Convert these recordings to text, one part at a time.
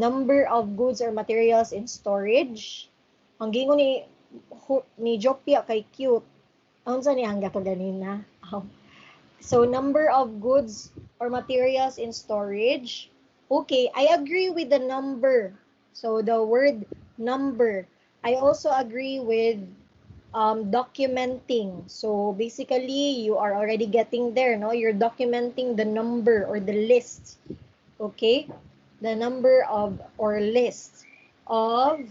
number of goods or materials in storage. Ang gingon ni Jopia kay cute. Ang sa ni hangga to ganina. So number of goods or materials in storage. Okay, I agree with the number. So the word number. I also agree with documenting. So basically, you are already getting there, no? You're documenting the number or the list. Okay? The number of or list of.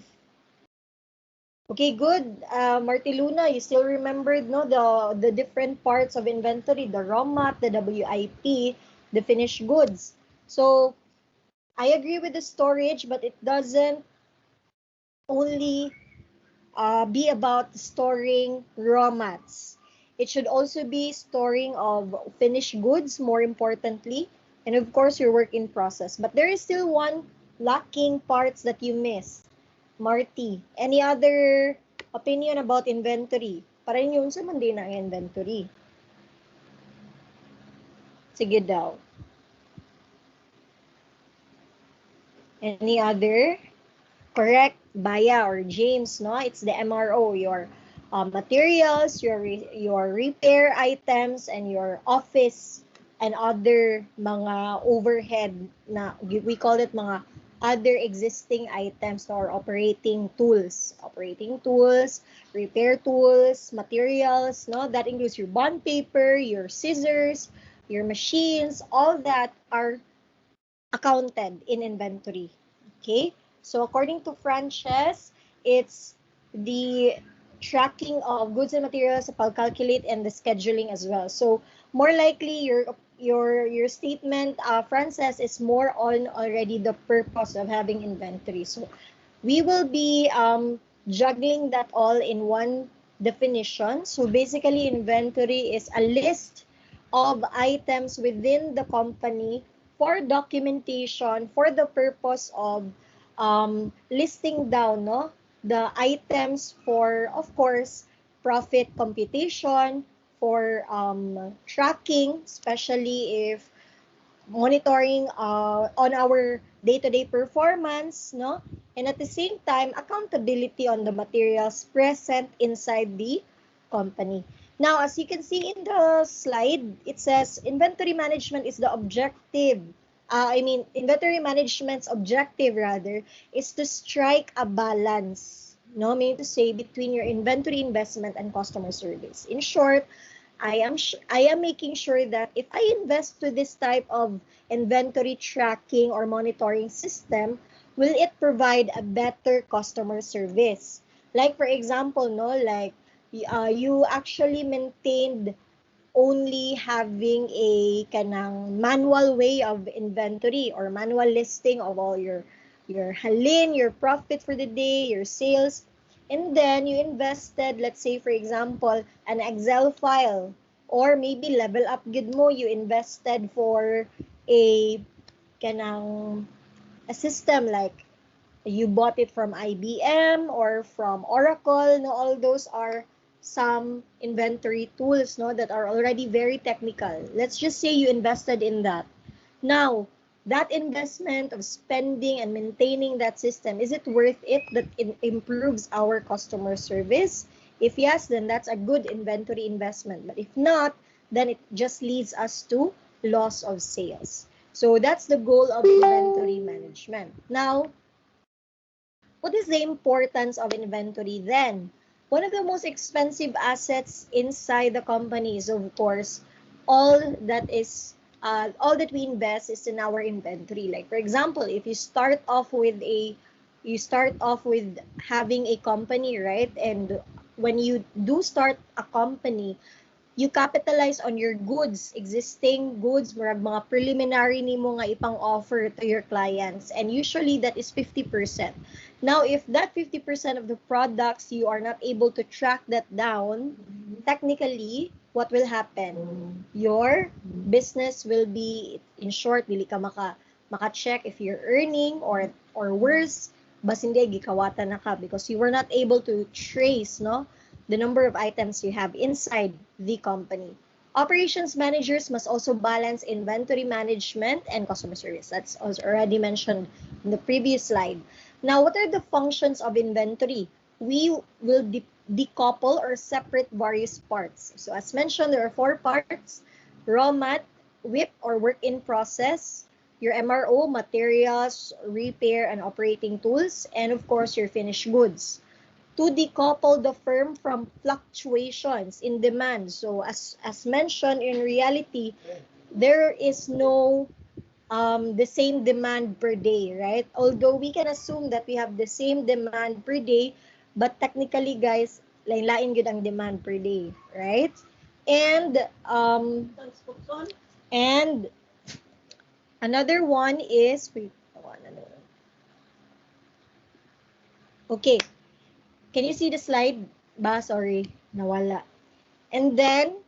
Okay, good. Martiluna, you still remembered, no, the different parts of inventory, the raw mat, the WIP, the finished goods. So I agree with the storage, but it doesn't only be about storing raw mats. It should also be storing of finished goods, more importantly, and of course your work in process. But there is still one lacking parts that you miss. Marty, any other opinion about inventory? Para yun sa man din ang inventory. Sige daw. Any other? Correct, Baya or James, no? It's the MRO, your materials, your repair items, and your office and other mga overhead na we call it mga other existing items or operating tools, repair tools, materials, no? That includes your bond paper, your scissors, your machines, all that are accounted in inventory. Okay? So according to Frances, it's the tracking of goods and materials, calculate, and the scheduling as well. So more likely your statement, Frances, is more on already the purpose of having inventory. So we will be juggling that all in one definition. So basically, inventory is a list of items within the company for documentation for the purpose of listing down, no, the items for, of course, profit computation, for tracking, especially if monitoring on our day-to-day performance, no, and at the same time accountability on the materials present inside the company. Now, as you can see in the slide, it says inventory management is the objective. Inventory management's objective rather is to strike a balance, no, meaning to say between your inventory investment and customer service. In short, I am making sure that if I invest to this type of inventory tracking or monitoring system, will it provide a better customer service? Like for example, no, like you actually maintained only having a kanang manual way of inventory or manual listing of all your halin, your profit for the day, your sales, and then you invested, let's say for example, an Excel file, or maybe level up gid mo, you invested for a kanang a system like you bought it from IBM or from Oracle, no, all those are some inventory tools, no, that are already very technical. Let's just say you invested in that. Now, that investment of spending and maintaining that system, is it worth it that it improves our customer service? If yes, then that's a good inventory investment. But if not, then it just leads us to loss of sales. So that's the goal of inventory management. Now, what is the importance of inventory then? One of the most expensive assets inside the company is, of course, all that we invest is in our inventory. Like for example, if you start off with having a company, right? And when you do start a company, you capitalize on your goods, existing goods, mga preliminary nimo nga ipang offer to your clients, and usually that is 50%. Now, if that 50% of the products you are not able to track that down, technically, what will happen? Your business will be, in short, dili ka maka-check if you're earning or worse, bas hindi gikawatan na ka because you were not able to trace, no, the number of items you have inside the company. Operations managers must also balance inventory management and customer service. That's also already mentioned in the previous slide. Now, what are the functions of inventory? We will decouple or separate various parts. So as mentioned, there are 4 parts: raw mat, WIP or work in process, your MRO, materials, repair and operating tools, and of course your finished goods, to decouple the firm from fluctuations in demand. So as mentioned, in reality, there is no the same demand per day, right? Although we can assume that we have the same demand per day, but technically, guys, lain-lain gud ang demand per day, right? And and another one is okay. Can you see the slide? Ba, sorry, nawala. And then,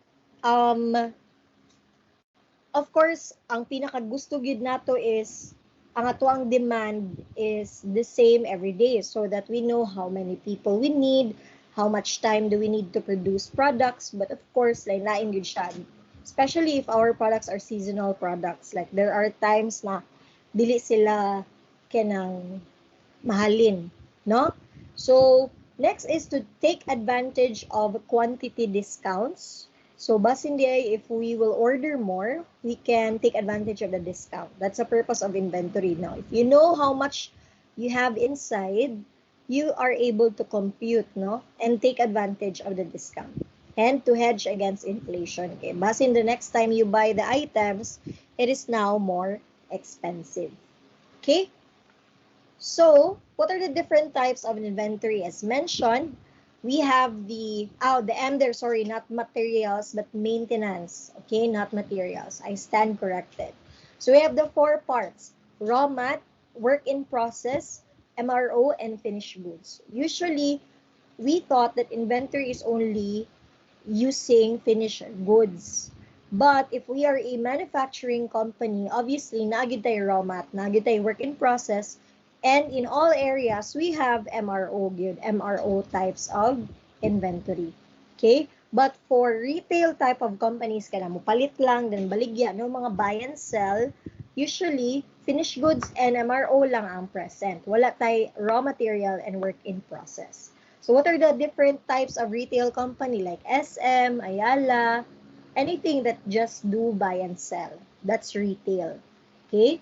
of course, ang pinakagusto gid nato is ang ato ang demand is the same every day so that we know how many people we need, how much time do we need to produce products. But of course, lain-lain gid siya. Especially if our products are seasonal products. Like there are times na dili sila kanang mahalin, no? So, next is to take advantage of quantity discounts. So, basindi ay if we will order more, we can take advantage of the discount. That's the purpose of inventory. Now, if you know how much you have inside, you are able to compute, no? And take advantage of the discount. And to hedge against inflation. Okay, basin the next time you buy the items, it is now more expensive. Okay? So, what are the different types of inventory? As mentioned, we have the M there, sorry, not materials, but maintenance. Okay, not materials. I stand corrected. So, we have the 4 parts: raw mat, work in process, MRO, and finished goods. Usually, we thought that inventory is only using finished goods. But if we are a manufacturing company, obviously, naagid tayo raw mat, naagid tayo work in process, and in all areas, we have MRO, good MRO types of inventory. Okay? But for retail type of companies, kana mo palit lang, then baligya, no, mga buy and sell, usually, finished goods and MRO lang ang present. Wala tayo raw material and work in process. So what are the different types of retail company like SM, Ayala, anything that just do buy and sell? That's retail. Okay?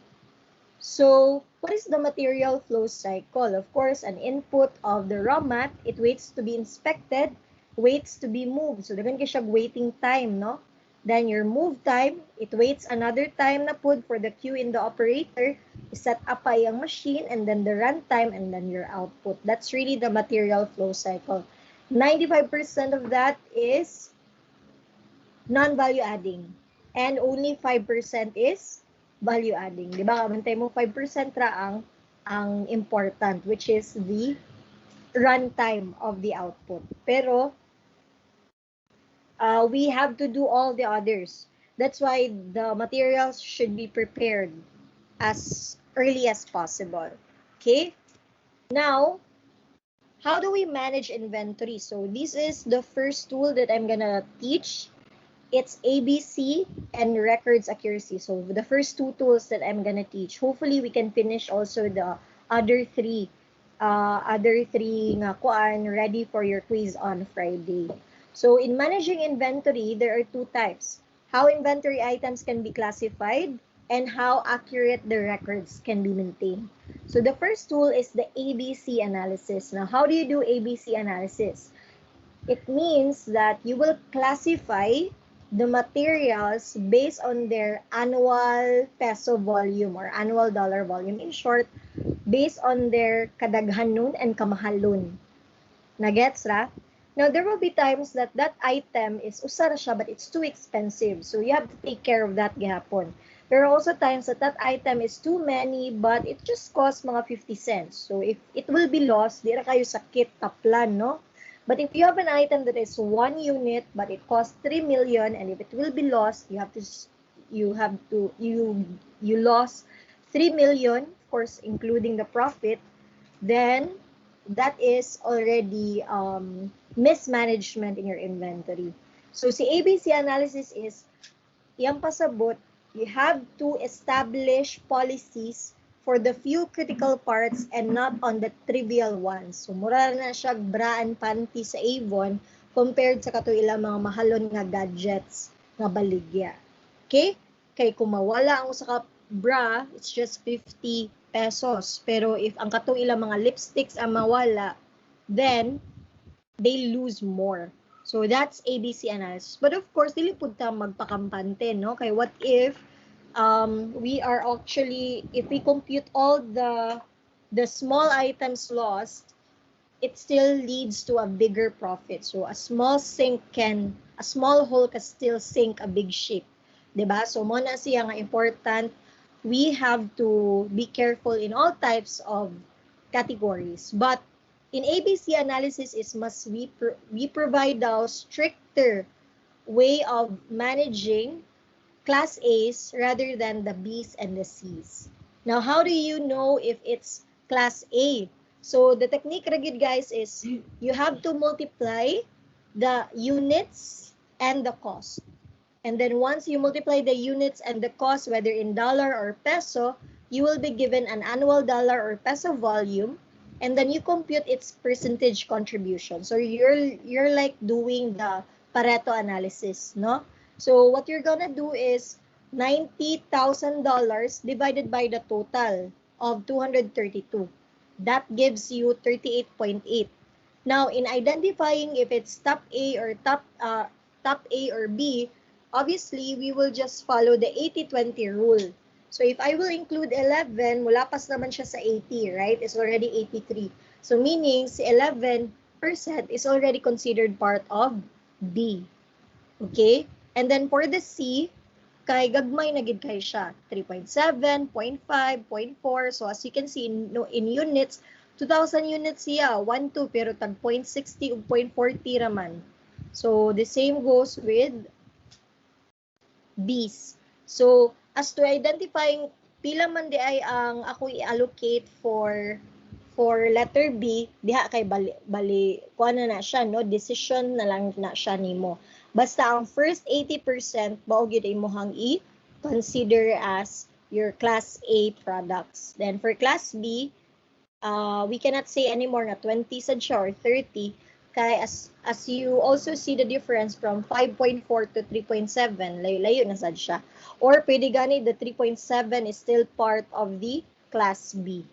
So, what is the material flow cycle? Of course, an input of the raw mat, it waits to be inspected, waits to be moved. So, dagan siya waiting time, no? Then your move time, it waits another time na pud for the queue in the operator, set up pa yung machine, and then the run time, and then your output. That's really the material flow cycle. 95% of that is non-value adding. And only 5% is value adding. Di ba? Kamantay mo 5% ra ang important, which is the runtime of the output. Pero, we have to do all the others. That's why the materials should be prepared as early as possible. Okay? Now, how do we manage inventory? So, this is the first tool that I'm gonna teach. It's ABC and records accuracy. So the first 2 tools that I'm gonna teach. Hopefully we can finish also the other 3 nga kuan ready for your quiz on Friday. So in managing inventory, there are 2 types: how inventory items can be classified and how accurate the records can be maintained. So the first tool is the ABC analysis. Now, how do you do ABC analysis? It means that you will classify the materials based on their annual peso volume or annual dollar volume. In short, based on their kadaghanon and kamahalon. Nagets ra? Now, there will be times that that item is usara siya but it's too expensive. So, you have to take care of that gihapon. There are also times that that item is too many but it just costs mga 50 cents. So, if it will be lost, di ra kayo sakit taplan, no? But if you have an item that is 1 unit but it costs 3 million, and if it will be lost, you lost 3 million, of course, including the profit, then that is already mismanagement in your inventory. So si ABC analysis is, yang pasabot, you have to establish policies for the few critical parts and not on the trivial ones. So mura na siya braan panty sa Avon compared sa kato ilang mga mahalon nga gadgets nga baligya. Okay? Kay kung mawala ang usa ka bra, it's just 50 pesos. Pero if ang kato ilang mga lipsticks ang mawala, then they lose more. So that's ABC analysis. But of course, dili pud ta magpakampante, no? Kay what if we are actually, if we compute all the small items lost, it still leads to a bigger profit. So a small hole can still sink a big ship. Diba? So mo na siya nga important. We have to be careful in all types of categories. But in ABC analysis is must we provide a stricter way of managing class A's rather than the B's and the C's. Now, how do you know if it's class A? So the technique ragid guys is you have to multiply the units and the cost. And then once you multiply the units and the cost, whether in dollar or peso, you will be given an annual dollar or peso volume, and then you compute its percentage contribution. So you're like doing the Pareto analysis, no? So what you're gonna do is $90,000 divided by the total of 232. That gives you 38.8. Now, in identifying if it's top A or top A or B, obviously, we will just follow the 80-20 rule. So if I will include 11, mula pas naman siya sa 80, right? It's already 83. So meaning, si 11% is already considered part of B. Okay? And then for the C, kay gagmay na gid kay siya. 3.7, 0.5, 0.4. So as you can see, in units, 2,000 units siya. 1, 2, pero tag 0.60 o 0.40 raman. So the same goes with B's. So, as to identifying pila man di ay ang ako i-allocate for letter B, diha kay bali kuan na siya, no? Decision na lang na siya nimo. Basta ang first 80% mao gyud imong i-consider as your class A products. Then for class B, we cannot say anymore na 20 sad siya or 30. Kaya as you also see the difference from 5.4 to 3.7, layo na sad siya. Or pwede gani the 3.7 is still part of the class B.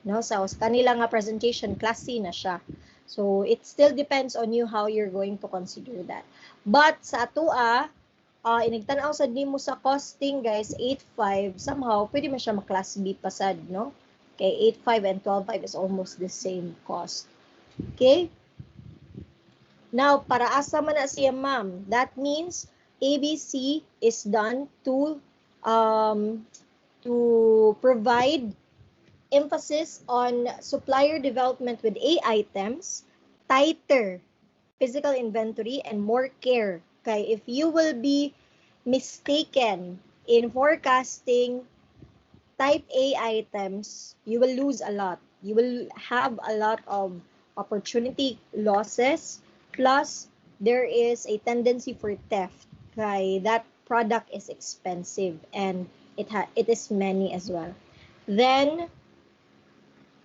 No, so sa kanila nga presentation, class C na siya. So it still depends on you how you're going to consider that. But sa atua, inigtanaw sad nimo sa costing guys, 8.5, somehow pwede man siya ma-class B pasad, no? Okay, 8.5 and 12.5 is almost the same cost. Okay? Now, para asa man na siya, ma'am? That means ABC is done to provide emphasis on supplier development with A items, tighter physical inventory, and more care. Okay, if you will be mistaken in forecasting type A items, you will lose a lot. You will have a lot of opportunity losses. Plus, there is a tendency for theft. Okay, that product is expensive and it is many as well. Then,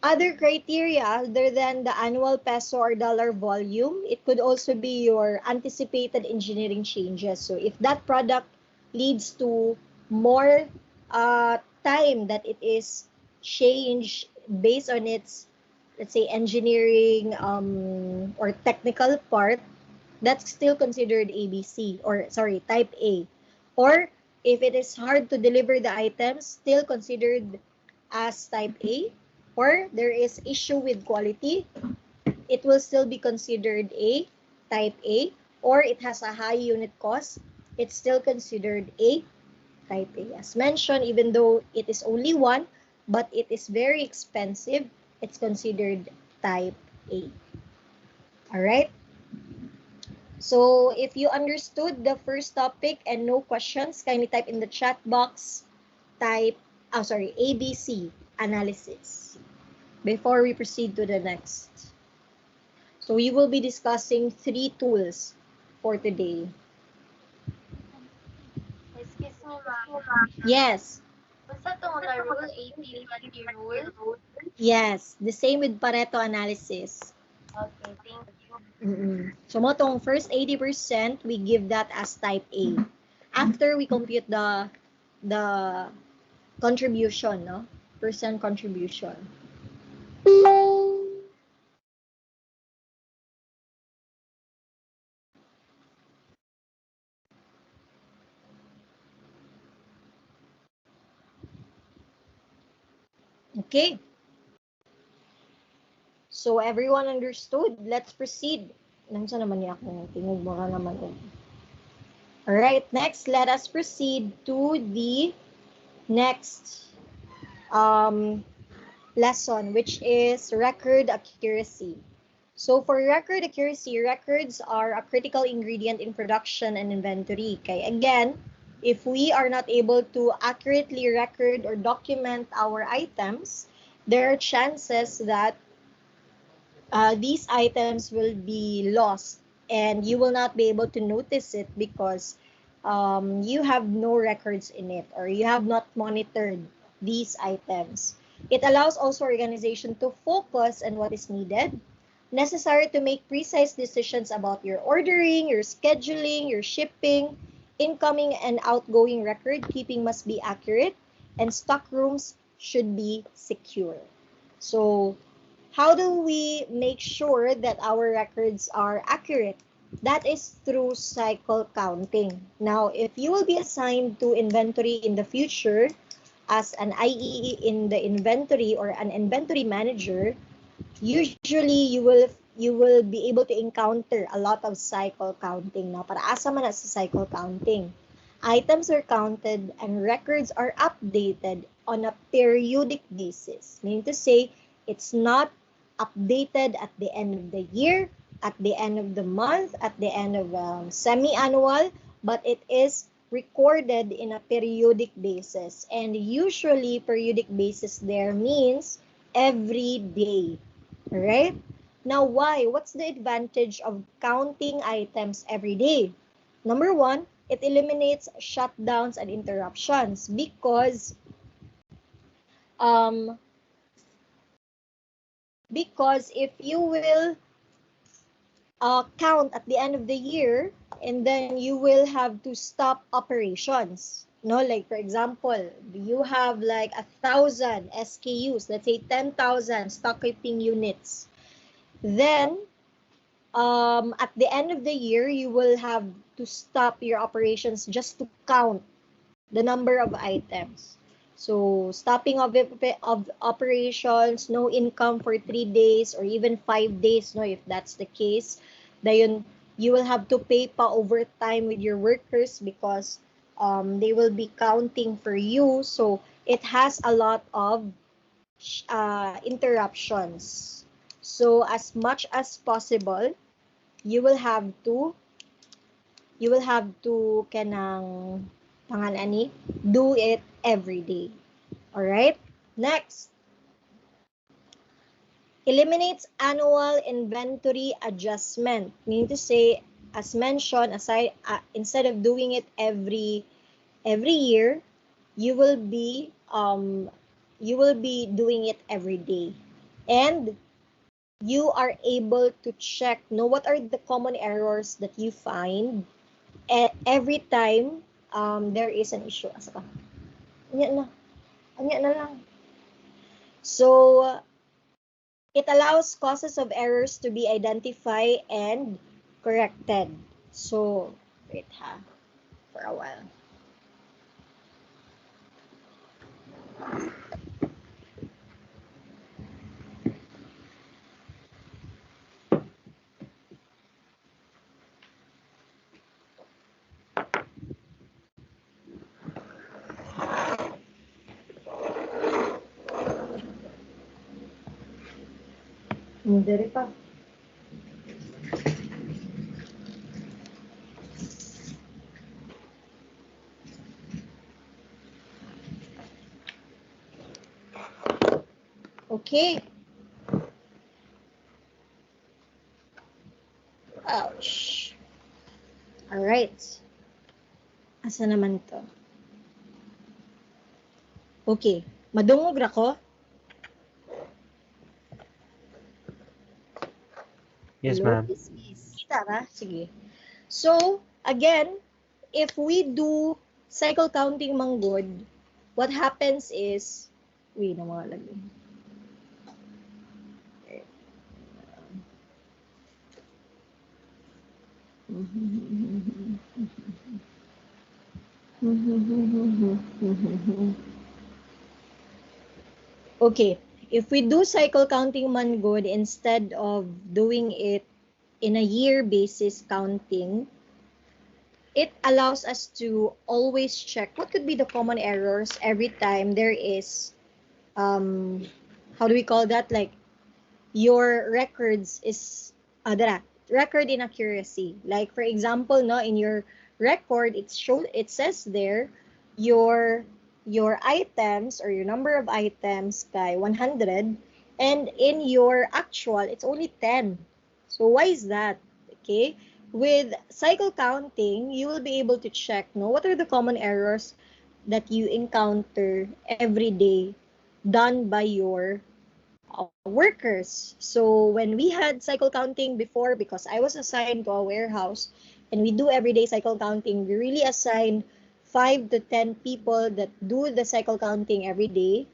other criteria other than the annual peso or dollar volume, it could also be your anticipated engineering changes. So if that product leads to more time that it is changed based on its, let's say, engineering or technical part, that's still considered ABC, or sorry, type A. Or if it is hard to deliver the items, still considered as type A. Or there is issue with quality, it will still be considered a type A. Or it has a high unit cost, it's still considered a type A. As mentioned, even though it is only one, but it is very expensive, it's considered type A. Alright? So, if you understood the first topic and no questions, kindly type in the chat box, type, ABC analysis, before we proceed to the next. So, we will be discussing 3 tools for today. Yes. Basta to na rule, 80-20 rule. Yes. The same with Pareto analysis. Okay, thank you. So mo tong first 80%, we give that as type A. After we compute the contribution, no? Percent contribution. Okay. So everyone understood. Let's proceed. Nansa naman niya ako. Tingog mo ka naman. All right. Next, let us proceed to the next lesson, which is record accuracy. So for record accuracy, records are a critical ingredient in production and inventory. Okay, again, if we are not able to accurately record or document our items, there are chances that these items will be lost and you will not be able to notice it because you have no records in it or you have not monitored these items. It allows also organization to focus on what is needed, necessary to make precise decisions about your ordering, your scheduling, your shipping, incoming and outgoing record keeping must be accurate, and stock rooms should be secure. So how do we make sure that our records are accurate? That is through cycle counting. Now, if you will be assigned to inventory in the future as an IE in the inventory or an inventory manager, usually you will be able to encounter a lot of cycle counting. Now, para asa man sa cycle counting? Items are counted and records are updated on a periodic basis. Meaning to say, it's not updated at the end of the year, at the end of the month, at the end of semi-annual, but it is recorded in a periodic basis. And usually, periodic basis there means every day. Right? Now, why? What's the advantage of counting items every day? Number one, it eliminates shutdowns and interruptions um, because if you will count at the end of the year and then you will have to stop operations. No, like for example, you have like 1,000 SKUs, let's say 10,000 stock keeping units. Then at the end of the year, you will have to stop your operations just to count the number of items. So stopping of operations, no income for 3 days or even 5 days, no, if that's the case, then you will have to pay pa overtime with your workers because they will be counting for you. So it has a lot of interruptions. So as much as possible, you will have to kanang panganani do it every day. All right? Next, eliminates annual inventory adjustment. Meaning to say, as mentioned, instead of doing it every year, you will be doing it every day. And you are able to check, know what are the common errors that you find every time there is an issue. Asa ka? Anya na lang. So, it allows causes of errors to be identified and corrected. So, wait ha, for a while. Hindi pa. Okay. Ouch. Alright. Asa naman to? Okay, madungog ra ko? Yes, Hello? ma'am. Kita ra? Sige. So, again, if we do cycle counting manggod, what happens is, wait na mga lagi. Okay, if we do cycle counting manggod instead of doing it in a year basis counting, it allows us to always check what could be the common errors every time there is how do we call that, like your records is record inaccuracy. Like for example, no, in your record it says there your your items or your number of items kay 100, and in your actual it's only 10. So why is that? Okay, with cycle counting you will be able to check, no, what are the common errors that you encounter every day done by your workers. So when we had cycle counting before, because I was assigned to a warehouse and we do everyday cycle counting, we really assign 5 to 10 people that do the cycle counting every day.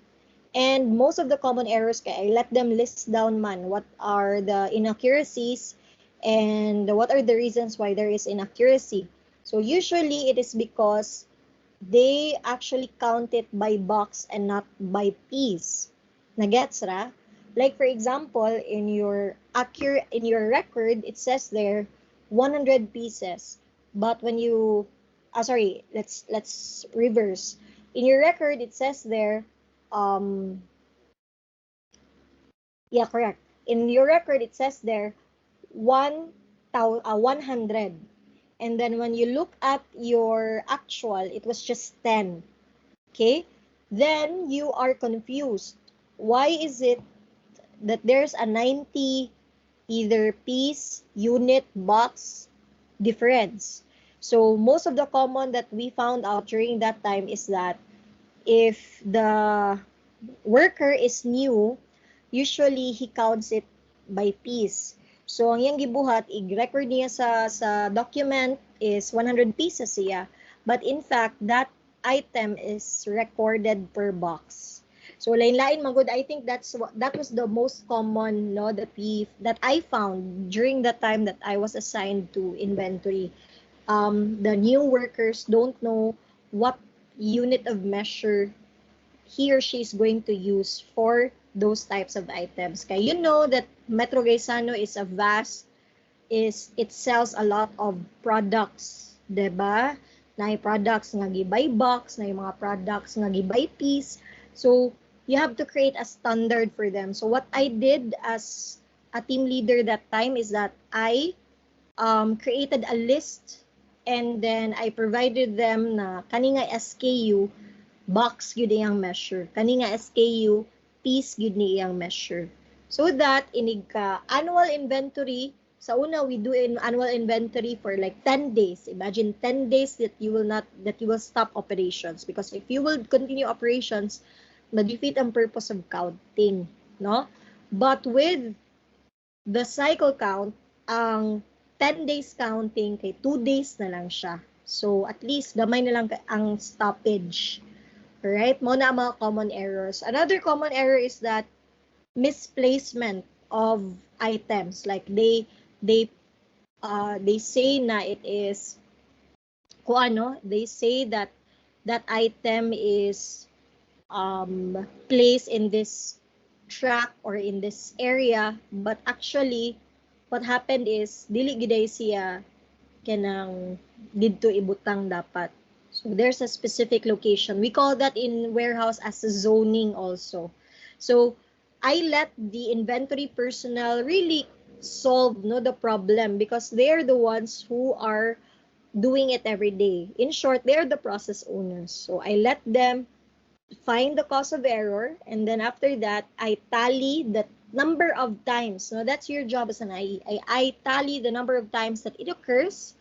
And most of the common errors, I let them list down man what are the inaccuracies and what are the reasons why there is inaccuracy. So usually it is because they actually count it by box and not by piece. Nagets ra? Like for example, in your record, it says there 100 pieces. But when you sorry, let's reverse. In your record, it says there um yeah, correct. In your record, it says there 100. And then when you look at your actual, it was just 10. Okay, then you are confused. Why is it that there's a 90 either piece, unit, box difference? So most of the common that we found out during that time is that if the worker is new, usually he counts it by piece. So ang iyang gibuhat, i-record niya sa document is 100 pieces siya. But in fact, that item is recorded per box. So lain-lain magud, I think that was the most common, no, that I found during the time that I was assigned to inventory. The new workers don't know what unit of measure he or she is going to use for those types of items. Kaya you know that Metro Gaisano is a vast, it sells a lot of products, 'di ba? Na products nga gibay box, na mga products nga gibay piece. So you have to create a standard for them. So what I did as a team leader that time is that I created a list, and then I provided them na kani nga SKU box gyud iyang measure, kani nga SKU piece gyud ni iyang measure, so that inig ka annual inventory. Sa una, we do an annual inventory for like 10 days. Imagine 10 days that you will stop operations, because if you will continue operations, ma-defeat ang purpose of counting, no? But with the cycle count, ang 10 days counting kay 2 days na lang siya. So at least gamay na lang ang stoppage. Right? Mo na ang mga common errors. Another common error is that misplacement of items. Like they say na it is kung ano, they say that that item is placed in this track or in this area, but actually what happened is dili giday siya kanang didto ibutang dapat. So there's a specific location. We call that in warehouse as a zoning also. So I let the inventory personnel really solve, no, the problem, because they're the ones who are doing it every day. In short, they're the process owners. So I let them find the cause of error, and then after that I tally the number of times. No, that's your job as an IE. I tally the number of times that it occurs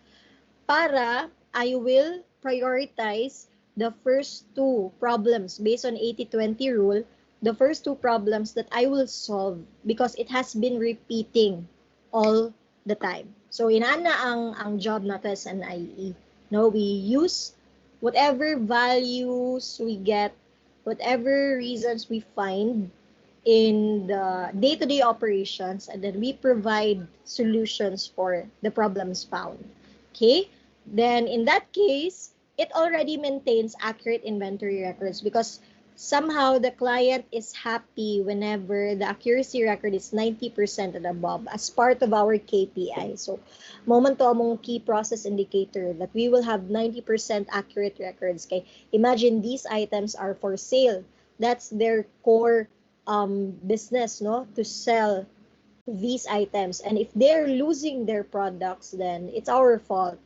para I will prioritize the first two problems based on 80-20 rule, the first two problems that I will solve because it has been repeating all the time. So inana ang job nato as an IE. No, we use whatever values we get, whatever reasons we find in the day-to-day operations, and then we provide solutions for the problems found. Okay? Then in that case, it already maintains accurate inventory records because somehow the client is happy whenever the accuracy record is 90% and above as part of our KPI. So, moment to among key process indicator that we will have 90% accurate records. Okay? Imagine these items are for sale. That's their core business, no, to sell these items. And if they're losing their products, then it's our fault,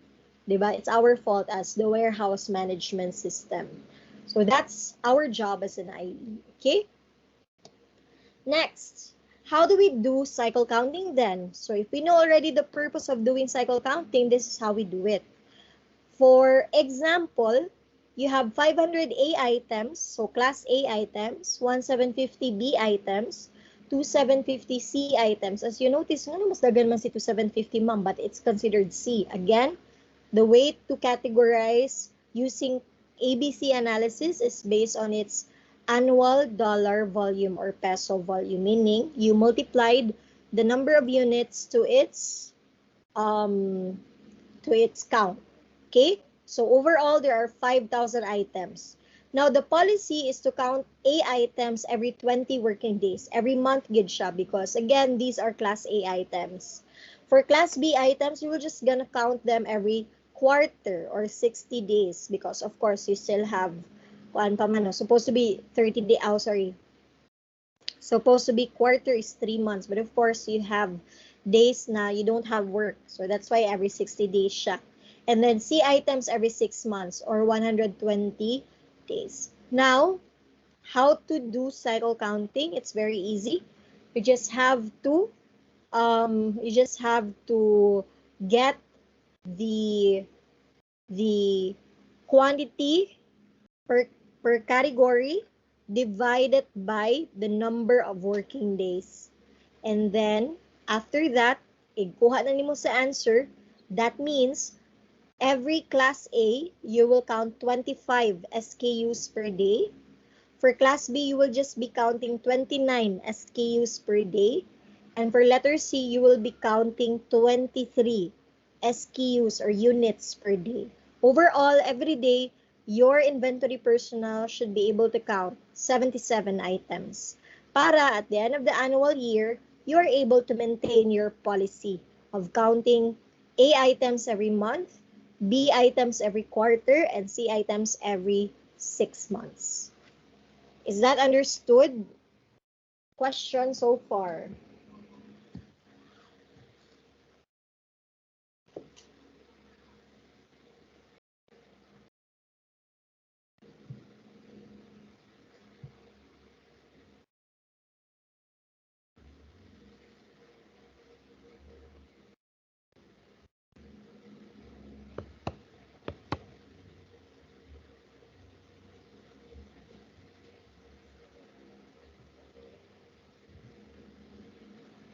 diba? It's our fault as the warehouse management system. So that's our job as an IE. Okay. Next, how do we do cycle counting then? So if we know already the purpose of doing cycle counting, this is how we do it. For example, you have 500A items, so class A items, 1750B items, 2750C items. As you notice, mas dagan man si 2750 ma'am, but it's considered C. Again, the way to categorize using ABC analysis is based on its annual dollar volume or peso volume, meaning you multiplied the number of units to its count. Okay? So overall, there are 5,000 items. Now, the policy is to count A items every 20 working days. Every month, gid siya because, again, these are Class A items. For Class B items, you will just gonna count them every quarter or 60 days because, of course, you still have, supposed to be 30 days, supposed to be quarter is 3 months. But of course, you have days na you don't have work. So that's why every 60 days siya. And then C items every 6 months or 120 days. Now, how to do cycle counting? It's very easy. You just have to get the quantity per category divided by the number of working days. And then after that, ikuha na nimo sa answer. That means every class A, you will count 25 SKUs per day. For class B, you will just be counting 29 SKUs per day. And for letter C, you will be counting 23 SKUs or units per day. Overall, every day, your inventory personnel should be able to count 77 items. Para at the end of the annual year, you are able to maintain your policy of counting A items every month, B items every quarter, and C items every 6 months. Is that understood? Question so far?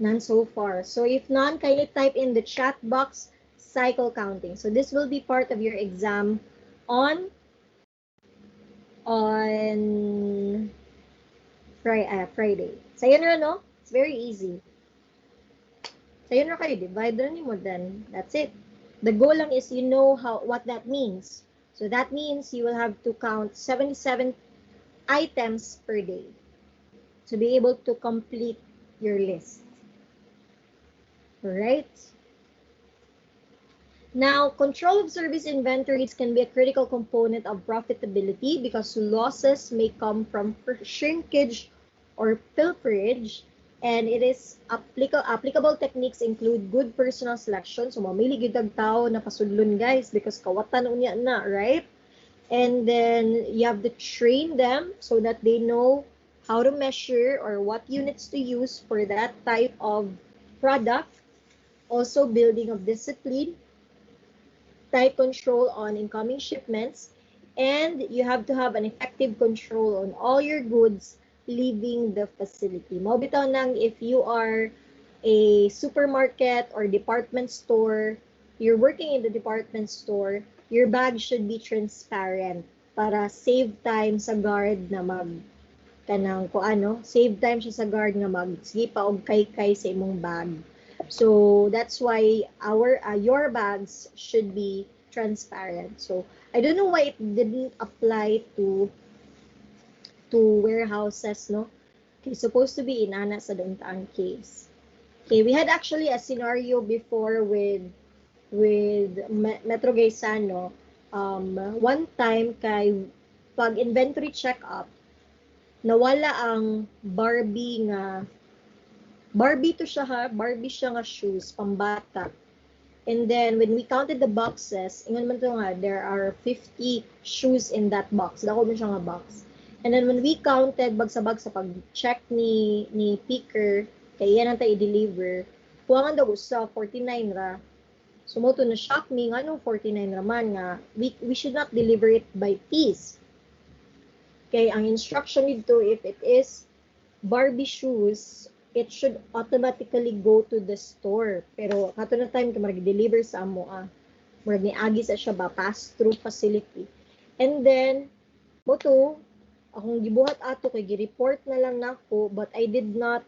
None so far. So if none, kindly type in the chat box cycle counting. So this will be part of your exam on Friday. Sayo na, no? It's very easy. Sayo na kayo, divide na mo then. That's it. The goal lang is you know what that means. So that means you will have to count 77 items per day to be able to complete your list. Alright? Now, control of service inventories can be a critical component of profitability because losses may come from shrinkage or pilferage, and it is applicable techniques include good personal selection. So, mamili gyud ang tao na pasudlon, guys, because kawatan unya na, right? And then you have to train them so that they know how to measure or what units to use for that type of product. Also, building of discipline, tight control on incoming shipments, And you have to have an effective control on all your goods leaving the facility. Mao bitaw nang if you are a supermarket or department store, you're working in the department store, your bag should be transparent para save time sa guard na mag kanang ko ano, save time siya sa guard nga mag sige pa og kay sa imong bag. So that's why your bags should be transparent. So I don't know why it didn't apply to warehouses, no? Okay, supposed to be inana sa duntaang case. Okay, we had actually a scenario before with Metro Gaisano. One time kay pag inventory check up, nawala ang Barbie to siya ha, Barbie siya nga shoes pambata. And then when we counted the boxes, ingon man to nga there are 50 shoes in that box. Dako man siya nga box. And then when we counted bag sa pag-check ni picker kay yan ang i-deliver, kuwangan daw sa 49 ra. So mo to na shock me nga nung 49 ra man nga we should not deliver it by piece. Kay ang instruction dito if it is Barbie shoes, it should automatically go to the store. Pero kato na time ka mag-deliver sa amo murag ni agi sa siya ba pass through facility. And then mo to akong gibuhat ato kay gi-report na lang nako but I did not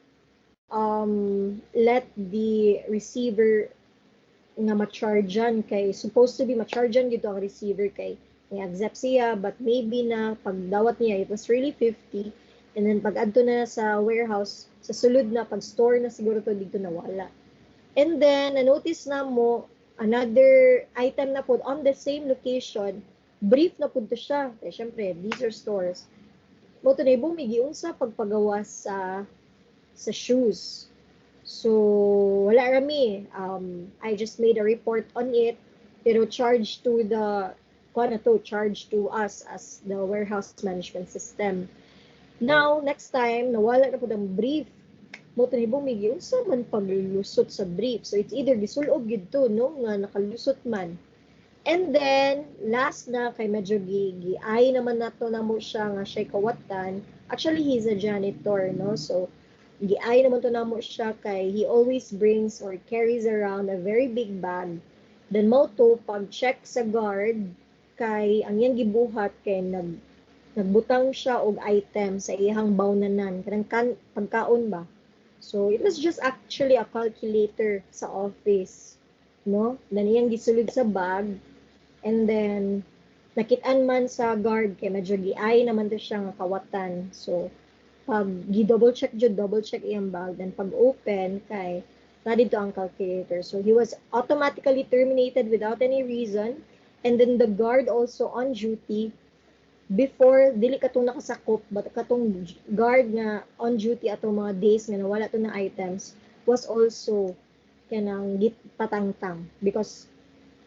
let the receiver nga ma-chargean kay supposed to be ma-chargean dito ang receiver kay ni-accept siya but maybe na pagdawat niya it was really 50 and then pag adto na sa warehouse sa sulod na pag store na siguro to dito nawala. And then na-notice na mo another item na po on the same location, brief na po to siya. Kaya syempre, these are stores. Mo to na ibumigi unsa pagpagawa sa shoes. So, wala rami. I just made a report on it. Pero charge to charge to us as the warehouse management system. Now, next time, nawala na po ng brief. Mo to na ibumigi unsa man paglusot sa brief. So, it's either gisulog gid to, no? Nga nakalusot man. And then, last na kay medyo ay naman nato na mo siya nga siya kawatan. Actually, he's a janitor, no? So, giay naman to na mo siya kay he always brings or carries around a very big bag. Then mo to, pag-check sa guard, kay ang yan gibuhat kay nagbutang siya og item sa iyang bawnanan. Kanang pagkaon ba? So, it was just actually a calculator sa office, no? Then iyang gisulod sa bag. And then, nakitaan man sa guard, kay medyo giay naman to siya nga kawatan. So, pag double check iyang bag, then pag open, kay, na dito ang calculator. So, he was automatically terminated without any reason. And then, the guard also on duty, before, dili katong nakasakop, but katong guard nga on duty atong mga days nga nawala to na items, was also kanang patangtang. Because,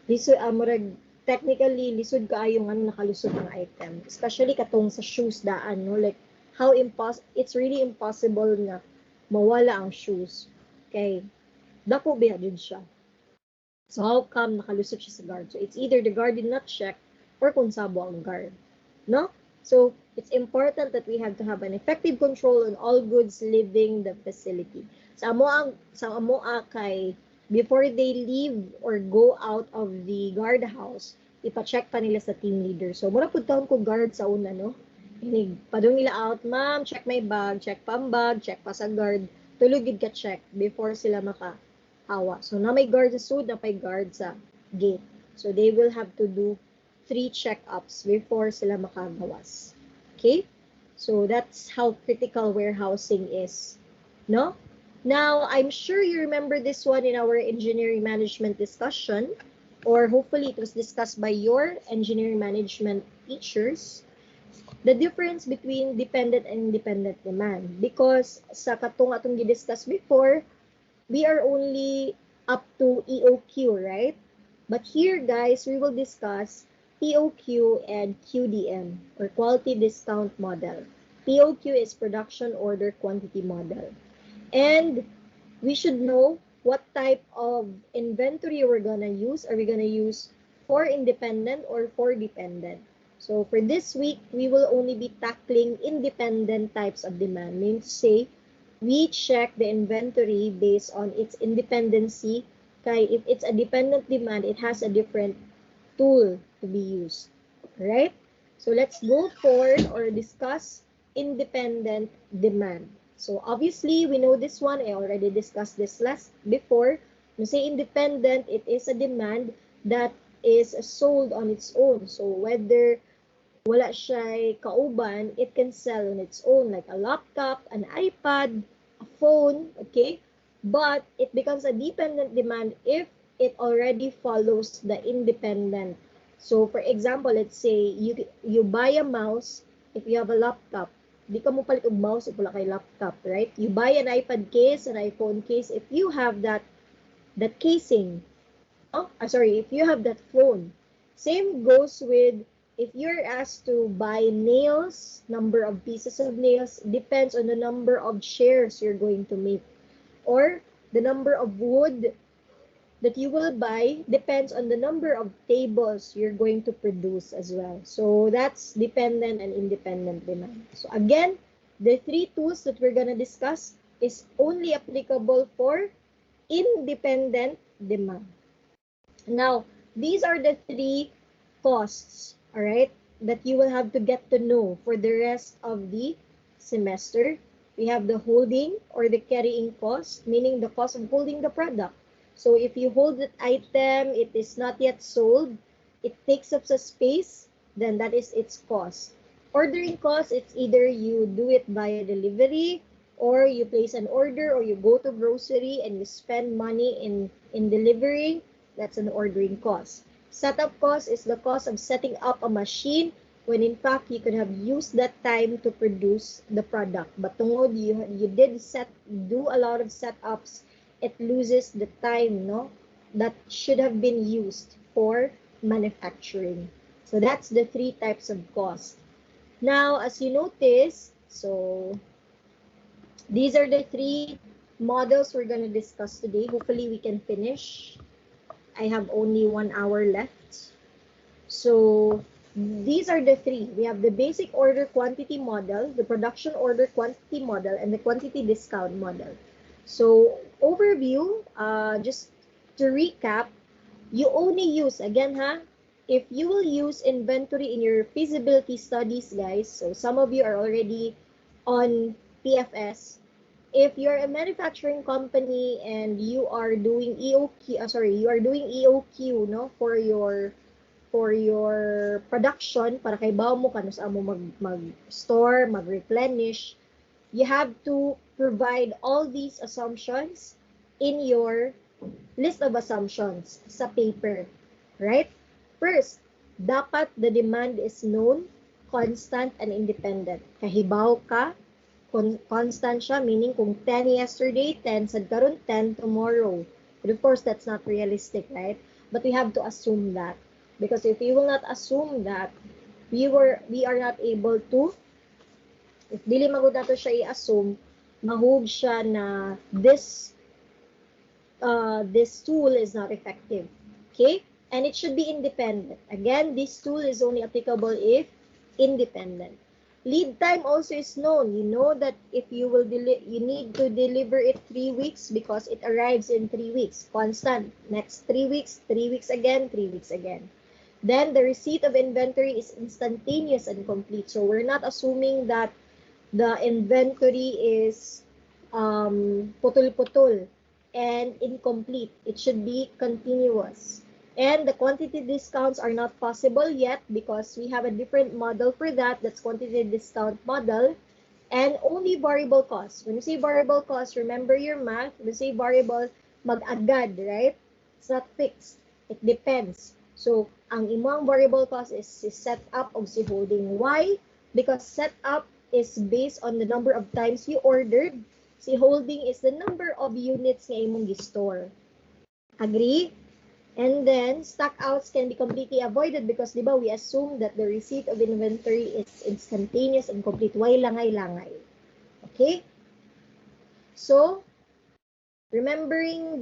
this murag, technically lisod kaayo nga nakalusot ang item, especially katong sa shoes daan, no, like it's really impossible nga mawala ang shoes kay dako ba jud siya. So how come nakalusot siya sa guard? So it's either the guard did not check or kung sabo ang guard, no? So it's important that we have to have an effective control on all goods leaving the facility. Sa amo kay before they leave or go out of the guardhouse, ipa-check pa nila sa team leader. So, mura po taon ko guard sa una, no? Inig, padung nila out, ma'am, check my bag, check pa ang bag, check pa sa guard. Tulugid ka check before sila makahawa. So, na may guard sa suit, na may guard sa gate. So, they will have to do 3 check-ups before sila makagawas. Okay? So, that's how critical warehousing is. No? Now, I'm sure you remember this one in our engineering management discussion, or hopefully it was discussed by your engineering management teachers, the difference between dependent and independent demand. Because sa katong atong gi-discuss before, we are only up to EOQ, right? But here, guys, we will discuss POQ and QDM, or Quality Discount Model. POQ is Production Order Quantity Model. And we should know what type of inventory we're gonna use. Are we gonna use for independent or for dependent? So for this week, we will only be tackling independent types of demand. Meaning to say, we check the inventory based on its independency. Kaya if it's a dependent demand, it has a different tool to be used. Right? So let's go forward or discuss independent demand. So obviously, we know this one. I already discussed this last before. When say independent, it is a demand that is sold on its own. So whether wala siya kauban, it can sell on its own, like a laptop, an iPad, a phone, okay? But it becomes a dependent demand if it already follows the independent. So for example, let's say you buy a mouse if you have a laptop. Di ka mo palit og mouse if wala kay laptop, right? You buy an iPad case, an iPhone case if you have that casing. No? Sorry, if you have that phone. Same goes with if you're asked to buy nails, number of pieces of nails depends on the number of chairs you're going to make. Or the number of wood that you will buy depends on the number of tables you're going to produce as well. So that's dependent and independent demand. So again, the three tools that we're going to discuss is only applicable for independent demand. Now, these are the three costs, all right, that you will have to get to know for the rest of the semester. We have the holding or the carrying cost, meaning the cost of holding the product. So if you hold that item, it is not yet sold, it takes up some space, then that is its cost. Ordering cost, it's either you do it via delivery or you place an order or you go to grocery and you spend money in delivering. That's an ordering cost. Setup cost is the cost of setting up a machine when in fact you could have used that time to produce the product. But tungod you did do a lot of setups, it loses the time, no, that should have been used for manufacturing. So that's the three types of cost. Now, as you notice, so these are the three models we're going to discuss today. Hopefully we can finish. I have only 1 hour left. So these are the three. We have the basic order quantity model, the production order quantity model, and the quantity discount model. So overview, just to recap, you only use, again if you will use inventory in your feasibility studies, guys, so some of you are already on PFS. If you're a manufacturing company and you are doing you are doing EOQ, no, for your production, para kay bawo mo kano sa mo mag-store, mag-replenish, you have to provide all these assumptions in your list of assumptions sa paper, right? First, dapat the demand is known, constant, and independent. Kahibaw ka, constant siya, meaning kung 10 yesterday, 10 sad karon, 10 tomorrow. But of course, that's not realistic, right? But we have to assume that. Because if we will not assume that, we are not able to, if dili magud nato siya i-assume, mahug siya na this tool is not effective. Okay? And it should be independent. Again, this tool is only applicable if independent. Lead time also is known. You know that if you will you need to deliver it 3 weeks because it arrives in 3 weeks. Constant. Next 3 weeks, 3 weeks again, 3 weeks again. Then the receipt of inventory is instantaneous and complete. So we're not assuming that the inventory is putol-putol and incomplete. It should be continuous. And the quantity discounts are not possible yet because we have a different model for that. That's quantity discount model. And only variable cost. When you say variable cost, remember your math. When you say variable, mag-agad, right? It's not fixed. It depends. So, ang imong variable cost is si set up of si holding. Why? Because set up is based on the number of times you ordered. Si holding is the number of units nga imong gi-store. Agree? And then, stockouts can be completely avoided because, di ba, we assume that the receipt of inventory is instantaneous and complete. Way langay-langay. Okay? So, remembering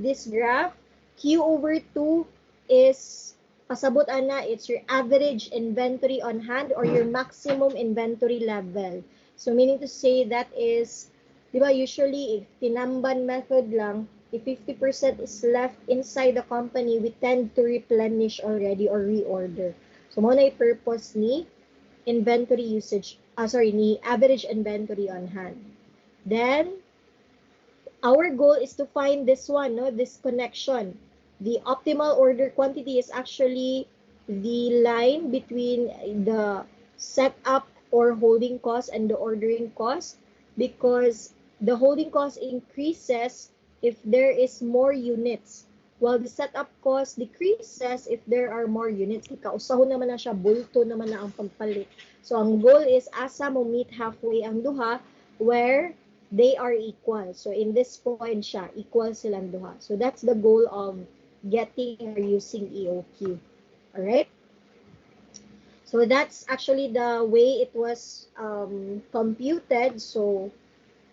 this graph, Q over 2 is pasabot ana, it's your average inventory on hand or your maximum inventory level. So meaning to say that is, di ba, usually if tinamban method lang, if 50% is left inside the company, we tend to replenish already or reorder. So mo na purpose ni inventory usage, ni average inventory on hand. Then, our goal is to find this one, no, this connection. The optimal order quantity is actually the line between the setup or holding cost and the ordering cost, because the holding cost increases if there is more units, while the setup cost decreases if there are more units. Kausahon naman na siya, bulto naman na ang pagpalit. So ang goal is asa mo meet halfway ang duha, where they are equal. So in this point siya, equal silang duha. So that's the goal of getting or using EOQ. Alright? So that's actually the way it was computed. So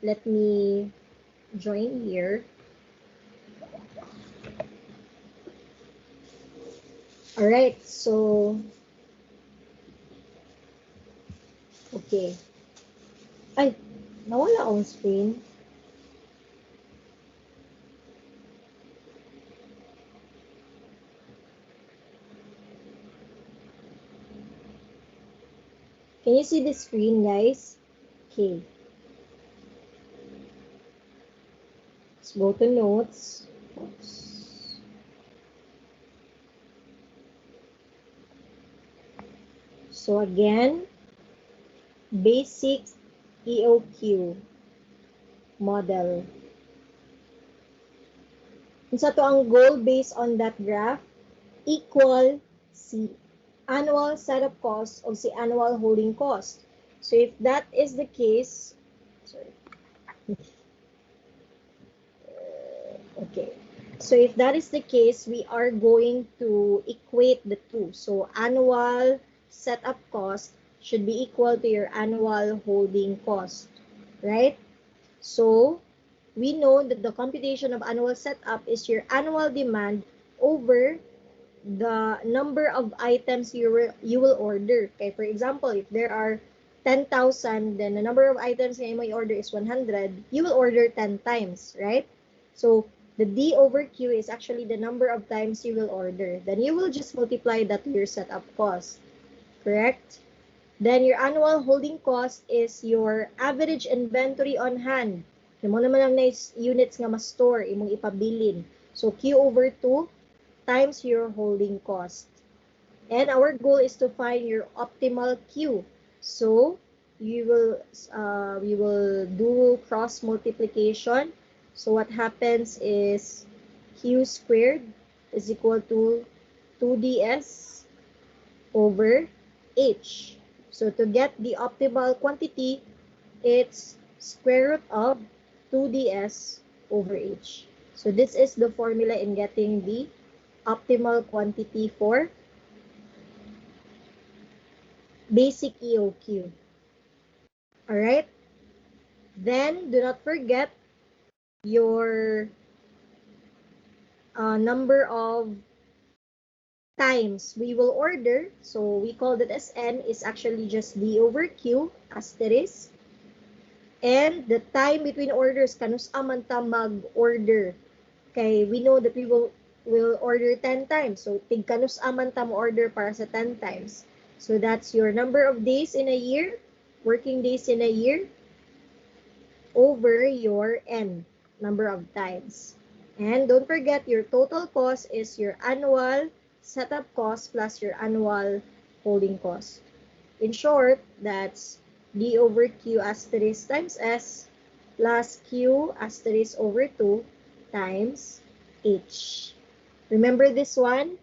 let me join here. Alright, so okay. Ay, nawala akong screen. Can you see the screen, guys? Okay. Let's go to notes. Oops. So again, basic EOQ model. Unsa to ang goal based on that graph? Equal si annual setup cost o si annual holding cost. So if that is the case, sorry. Okay. So if that is the case, we are going to equate the two. So annual setup cost should be equal to your annual holding cost, right? So we know that the computation of annual setup is your annual demand over the number of items you will order. Okay, for example, if there are 10,000, then the number of items na you order is 100, you will order 10 times, right? So the D over Q is actually the number of times you will order. Then you will just multiply that to your setup cost, correct? Then your annual holding cost is your average inventory on hand. Mo naman ang nice units nga ma-store, imong ipabilin. So Q over 2 times your holding cost. And our goal is to find your optimal Q. So we will do cross multiplication. So what happens is Q squared is equal to 2ds over H. So to get the optimal quantity, it's square root of 2ds over H. So this is the formula in getting the optimal quantity for basic EOQ. Alright? Then, do not forget your number of times we will order. So, we call that as N is actually just D over Q, asterisk. And the time between orders, kanus aman ta mag-order. Okay, we know that we will order 10 times. So, tig kanus aman ta mo-order para sa 10 times. So, that's your number of days in a year, working days in a year, over your N, number of times. And don't forget, your total cost is your annual setup cost plus your annual holding cost. In short, that's D over Q asterisk times S plus Q asterisk over 2 times H. Remember this one?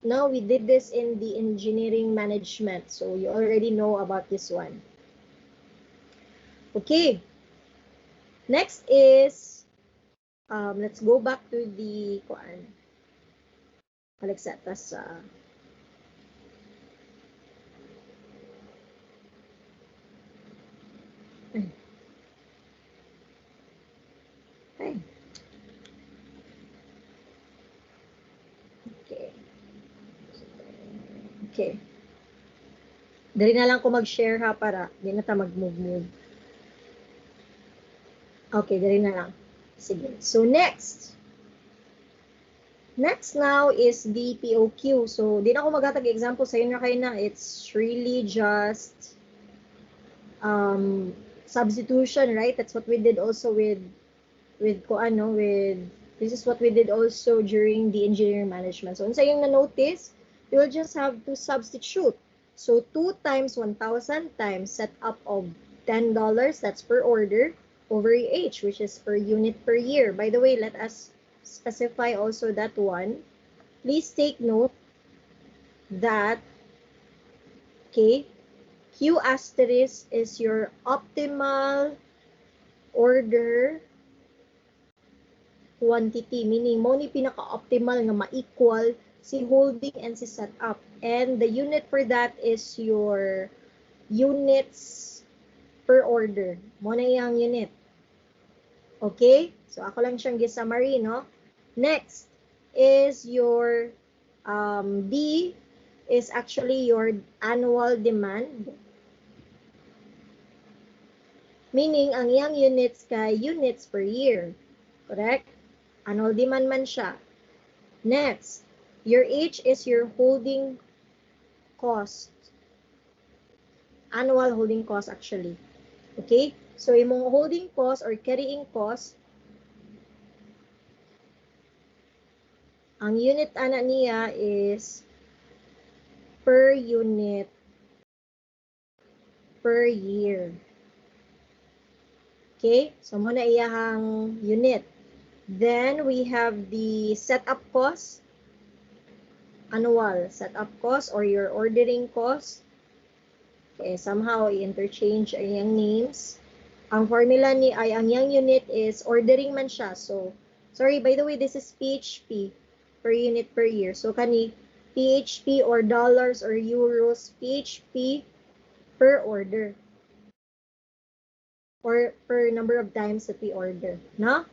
Now we did this in the engineering management, so you already know about this one. Okay. Next is, let's go back to the Alexatas. Okay. Okay. Dali na lang ko mag-share ha para di na ta mag-move. Okay, dali na lang. Sige. So next. Next now is the POQ. So, di na ako maghatag example sa inyo kayo na. It's really just substitution, right? That's what we did also with this is what we did also during the engineering management. So, unsa yung na-notice, you will just have to substitute. So, 2 times 1,000 times set up of $10, that's per order, over EH, which is per unit per year. By the way, let us specify also that one. Please take note that, okay, Q asterisk is your optimal order quantity, meaning mo ni pinaka-optimal nga ma-equal si holding and si setup. And the unit for that is your units per order. Mo na yung unit. Okay? So, ako lang siyang gi-summary, no? Next is your D is actually your annual demand. Meaning, ang iyang units kay units per year. Correct? Annual demand man siya. Next, your H is your holding cost. Annual holding cost actually. Okay? So, imong holding cost or carrying cost, ang unit ana niya is per unit per year. Okay? So, muna iyahang unit. Then, we have the setup cost, annual setup cost or your ordering cost. Okay, somehow i-interchange ay yung names. Ang formula ni ay ang yung unit is ordering man siya. So, sorry, by the way, this is PHP per unit per year. So, kani PHP or dollars or euros, PHP per order. Or per number of times that we order. No?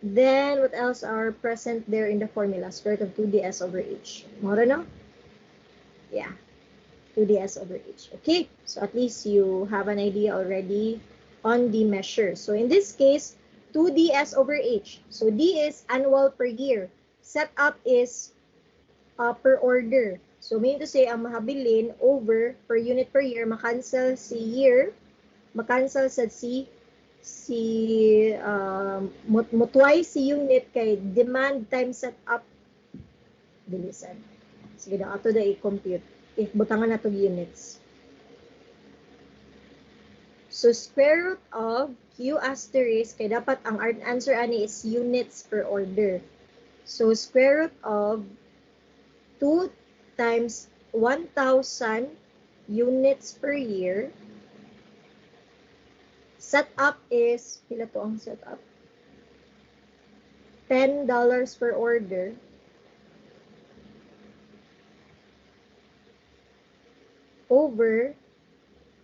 Then, what else are present there in the formula? Square root of 2ds over h. Mora no? Yeah. 2ds over h. Okay, so at least you have an idea already on the measure. So in this case, 2ds over h. So d is annual per year. Setup is per order. So meaning to say, ang mahabilin over per unit per year, makancel si year, makancel sa mutway si unit kay demand times setup bilisan. Sige na, ato na i-compute. If butangan na itong units. So, square root of Q asterisk, kaya dapat ang answer ani is units per order. So, square root of 2 times 1,000 units per year. Setup is, pila to ang setup? $10 per order. Over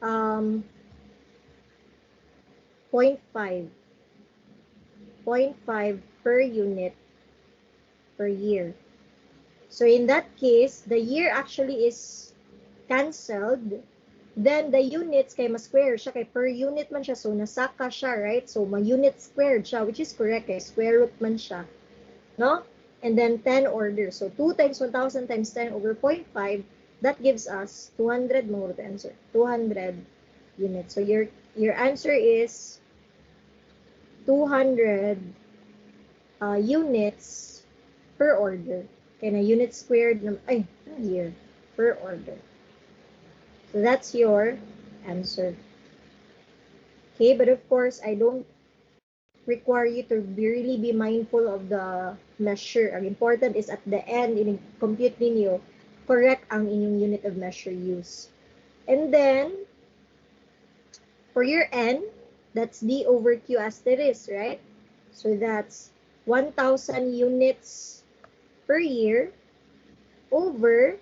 0.5 per unit per year. So in that case, the year actually is cancelled. Then the units kay ma-square siya, kay per unit man siya. So nasaka siya, right? So ma-unit squared siya, which is correct, kay square root man siya. No? And then 10 orders. So 2 times 1,000 times 10 over 0.5, that gives us 200 more to answer. 200 units. So your answer is 200 units per order. Kaya na unit squared year per order. So that's your answer. Okay, but of course, I don't require you to really be mindful of the measure. Ang important is at the end, in-compute ninyo, correct ang inyong unit of measure use. And then, for your N, that's D over Q asterisk, right? So that's 1,000 units per year over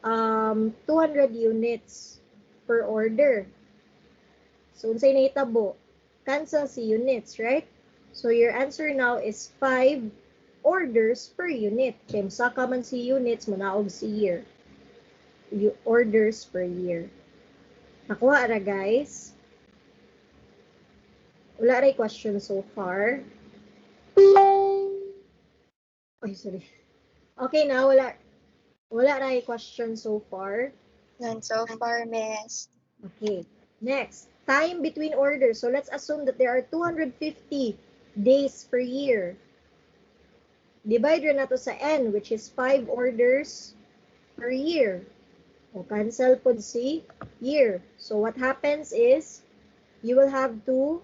200 units per order. So, unsay nahitabo? Cancel si units, right? So, your answer now is 5 orders per unit. Kaya saka man si units, manaog si year. orders per year. Nakuha ra guys? Wala ray question so far. Ay, sorry. Okay na, wala ray question so far. None so far, miss. Okay. Next, time between orders. So let's assume that there are 250 days per year. Divide na to sa n, which is 5 orders per year. O cancel po si year. So what happens is you will have to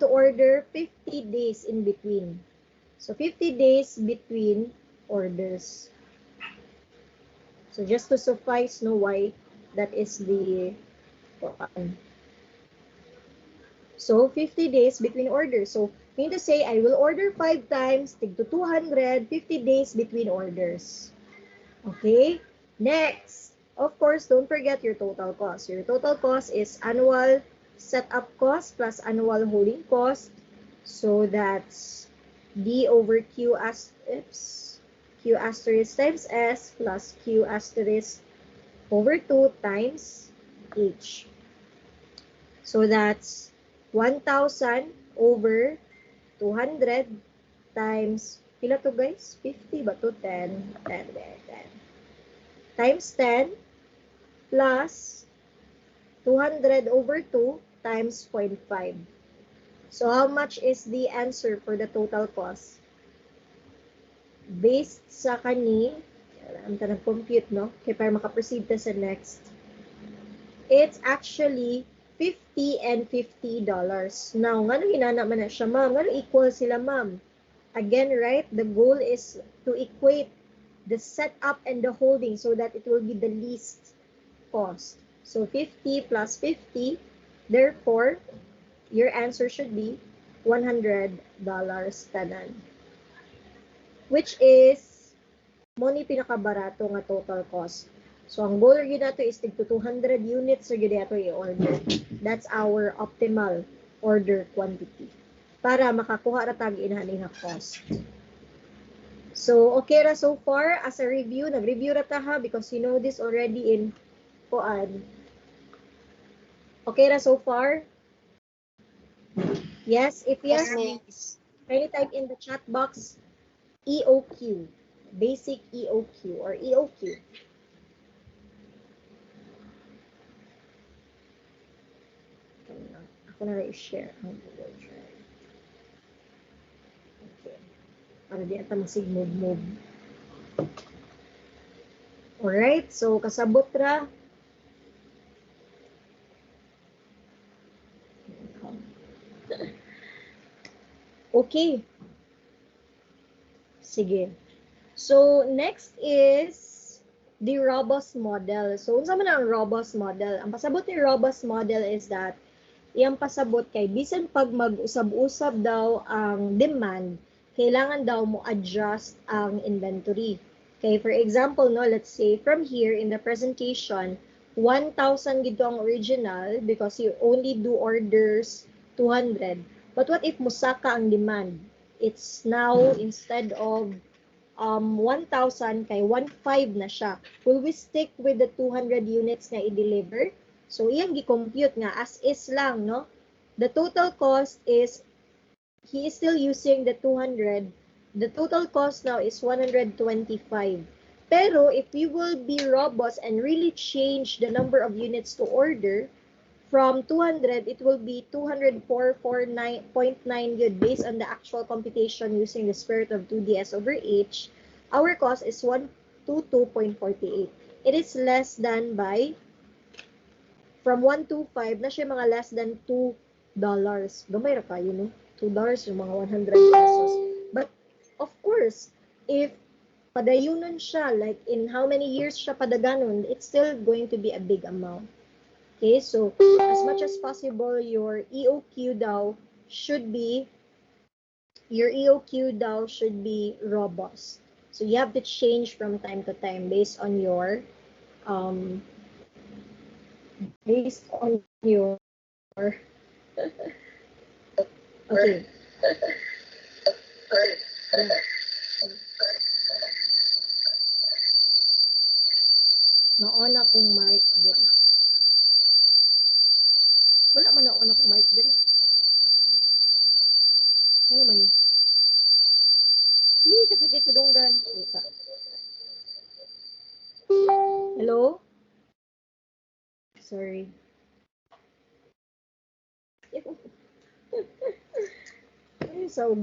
order 50 days in between. So 50 days between orders. So just to suffice no why that is the so 50 days between orders. So mean to say I will order 5 times, tig to 200, 50 days between orders. Okay? Next, of course, don't forget your total cost. Your total cost is annual setup cost plus annual holding cost. So that's D over Q asterisk times S plus Q asterisk over 2 times H. So that's 1,000 over 200 times, pila to guys? 50 ba to? 10 times 10 plus 200 over 2 times 0.5. So how much is the answer for the total cost? Based sa kani, ang nag-compute, no? Kaya para makaproceed ta sa next. It's actually $50 and $50. Now, ngano ginana man na siya, ma'am? Ngano equal sila, ma'am? Again, right? The goal is to equate the setup and the holding so that it will be the least cost. So 50 plus 50, therefore, your answer should be $100 tanan. Which is, mo ni pinakabarato nga total cost. So, ang goal yun nato is tig to 200 units so yun nato i-order. That's our optimal order quantity. Para makakuha ra tag inhaning cost. So, okay ra so far as a review. Nag-review ra ta ha because you know this already in kuan. Okay ra so far? Yes? If yes, Miss. kindly type in the chat box EOQ. Basic EOQ or EOQ. Ako na rin i-share ang Google Drive. Okay. Para di ata masig-move. Alright, so kasabot ra. Okay. Sige. So, next is the robust model. So, unsa man ang robust model? Ang pasabot ni robust model is that iyang pasabot kay bisan pag mag-usab-usab daw ang demand, kailangan daw mo adjust ang inventory. Okay, for example, no, let's say from here in the presentation, 1,000 gito ang original because you only do orders 200. But what if musaka ang demand? It's now instead of 1,000 kay 1,500 na siya. Will we stick with the 200 units na i-deliver? So, iyang gi-compute nga as is lang, no? The total cost is, he is still using the 200. The total cost now is 125. Pero, if we will be robust and really change the number of units to order, from 200, it will be 204.9 good based on the actual computation using the square root of 2ds over h. Our cost is 122.48. It is less than by, from 125 na siya mga less than $2. Gamay ra kayo, no? $2 yung mga 100 pesos. But, of course, if padayunon siya, like in how many years siya padaganon, it's still going to be a big amount. Okay, so as much as possible, your EOQ daw should be robust. So you have to change from time to time based on your okay. Na-on akong mic din. Wala man na-on akong mic din. Ano man eh? Hindi, kasakit tudunggan. Hello? Sorry. So,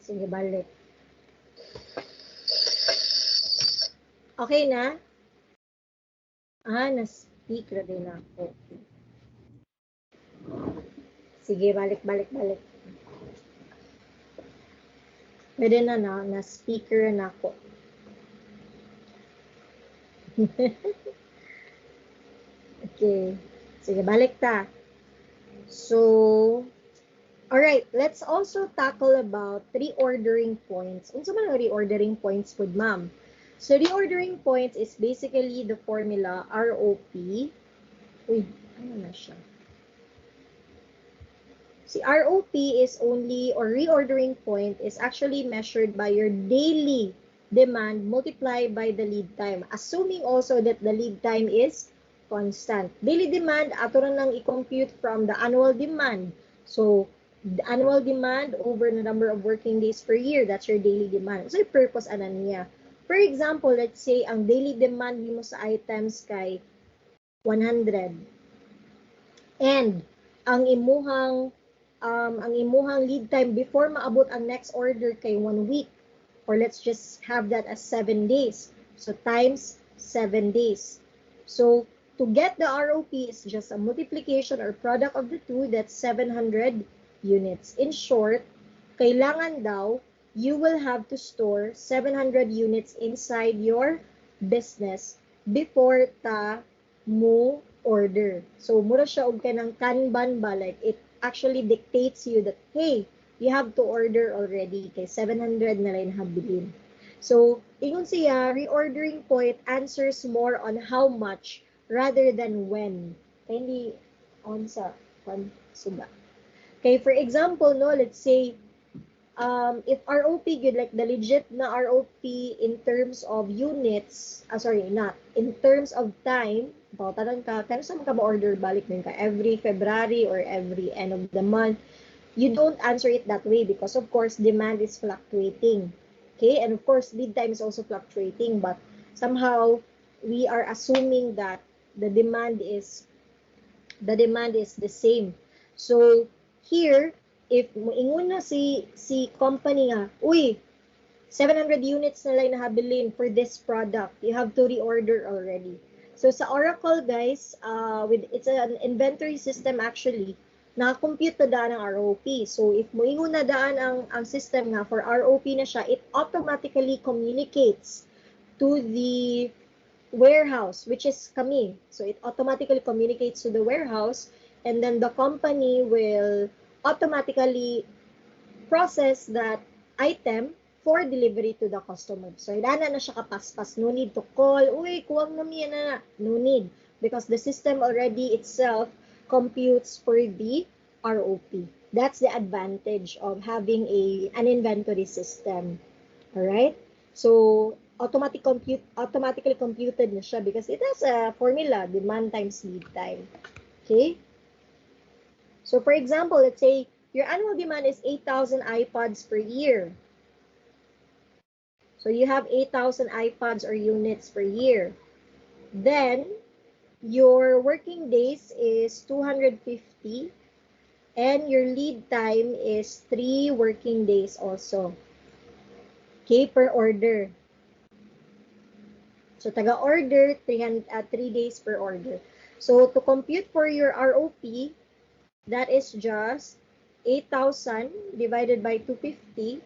sige, balik. Okay na? Na-speak na din ako. Sige, balik. Pwede na-speaker na ako. Okay. Sige, balik ta. So, alright, let's also tackle about reordering points. Unsa man ang reordering points pod, ma'am? So, reordering points is basically the formula ROP. Uy, ano na siya? Si ROP is only, or reordering point is actually measured by your daily demand multiplied by the lead time. Assuming also that the lead time is constant. Daily demand, ato na nang i-compute from the annual demand. So, the annual demand over the number of working days per year, that's your daily demand. So, yung purpose ana niya. For example, let's say, ang daily demand mo sa items kay 100. And, ang imuhang lead time before maabot ang next order kay 1 week. Or let's just have that as 7 days. So, times 7 days. So, to get the ROP is just a multiplication or product of the two, that's 700 units. In short, kailangan daw, you will have to store 700 units inside your business before ta mo order. So, mura siya og kanang Kanban ba, like it actually dictates you that, hey, you have to order already kay 700 na rin habilin. So, ingon siya, reordering point answers more on how much rather than when. Kaya hindi on sa suga. Okay, for example, no, let's say, if ROP good, like the legit na ROP in terms of units, not, in terms of time, tanan ka, kaya saan ka ma-order balik din ka, every February or every end of the month, you don't answer it that way because of course demand is fluctuating. Okay, and of course lead time is also fluctuating, but somehow we are assuming that the demand is the same. So here, if moingon na si company nga, uy, 700 units na lang nahabilin for this product, you have to reorder already. So sa Oracle, guys, it's an inventory system actually, na-compute na daan ang ROP. So if moingon na daan ang system nga for ROP na siya, it automatically communicates to the warehouse, which is kami. So it automatically communicates to the warehouse, and then the company will automatically process that item for delivery to the customer. So, idana na siya kapaspas. No need to call, uy, kuwang na miya na. No need. Because the system already itself computes for the ROP. That's the advantage of having an inventory system. Alright? So, automatically computed na siya because it has a formula, demand times lead time. Okay? So, for example, let's say your annual demand is 8,000 iPods per year. So, you have 8,000 iPods or units per year. Then, your working days is 250 and your lead time is 3 working days also. Okay, per order. So, taga-order, 3 days per order. So, to compute for your ROP, that is just 8,000 divided by 250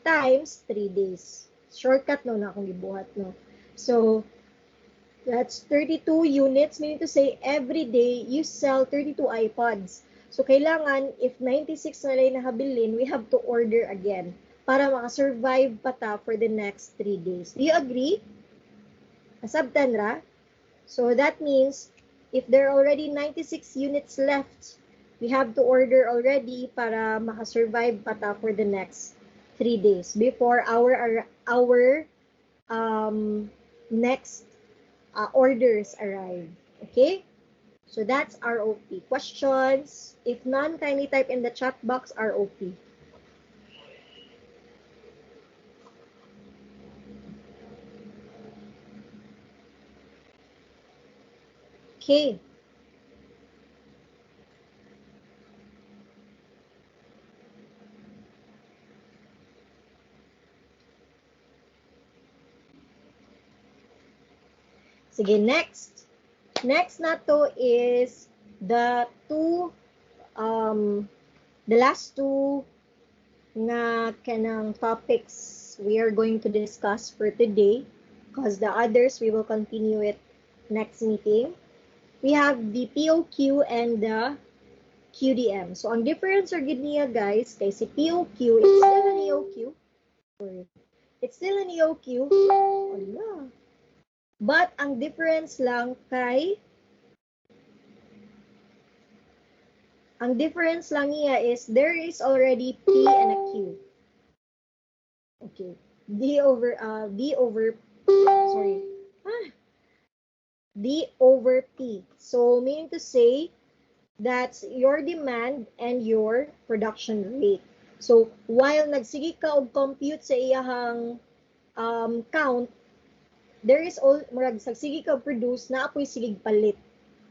times 3 days. Shortcut no na akong gibuhat, no. So, that's 32 units, meaning to say, every day, you sell 32 iPods. So, kailangan, if 96 na lang nahabilin, we have to order again para makasurvive pa ta for the next 3 days. Do you agree? Asabtan ra? So, that means, if there are already 96 units left, we have to order already para makasurvive pa ta for the next 3 days before our next orders arrive. Okay? So that's ROP. Questions? If none, kindly type in the chat box ROP. Okay. Sige, next. Next na to is the the last two nga kanang topics we are going to discuss for today, because the others we will continue it next meeting. We have the POQ and the QDM. So, ang difference or gid niya, guys, kay si POQ, it's still an EOQ. Sorry. It's still an EOQ. Ala. But, ang difference lang niya is there is already P and a Q. Okay. D over P. So, meaning to say, that's your demand and your production rate. So, while nagsige ka og compute sa iyahang count, there is all murag sagsige ka produce na apoy sigig palit.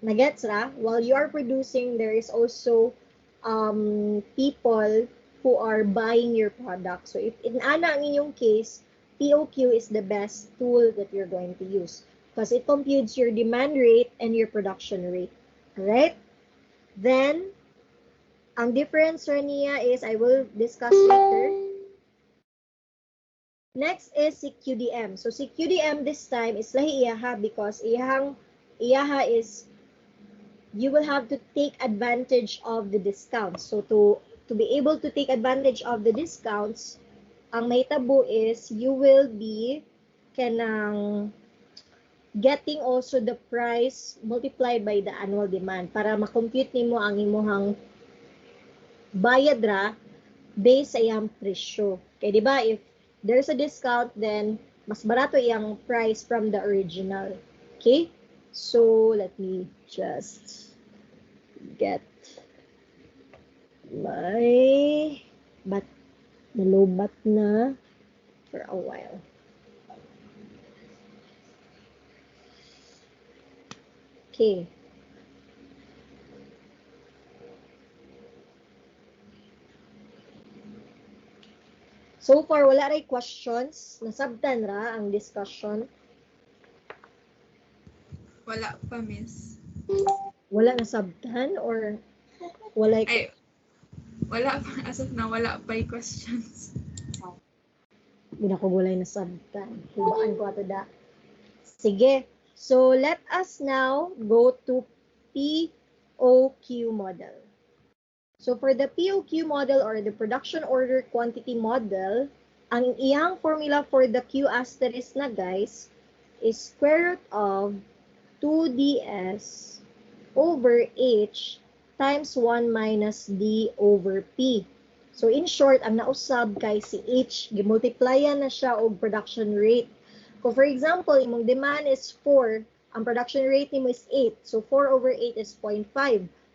Nagets ra? While you are producing, there is also people who are buying your product. So, if inana ang inyong case, POQ is the best tool that you're going to use because it computes your demand rate and your production rate. Alright? Then, ang difference niya is, I will discuss later. Next is si QDM. So, si QDM this time is lahi iyaha because iyaha is, you will have to take advantage of the discounts. So, to be able to take advantage of the discounts, ang mahitabo is, you will be kanang getting also the price multiplied by the annual demand para makompute nimo ang imuhang bayad ra based sa iyang presyo. Kaya di ba, if there's a discount, then mas barato iyang price from the original. Okay? So, let me just get my nalobat na for a while. Okay. So far, wala ray questions. Nasabtan ra ang discussion. Wala pa, miss. Wala nasabtan or wala Ay, wala pa. As of now, wala pa yung questions. Binakugulay nasabtan. Hubaan ko ato da. Sige. So, let us now go to POQ model. So, for the POQ model or the production order quantity model, ang iyang formula for the Q asterisk na, guys, is square root of 2ds over h times 1 minus d over p. So, in short, ang nausab kay si h, gimultiplyan na siya og production rate. Kung for example, imong demand is 4, ang production rate nimo is 8. So 4 over 8 is 0.5.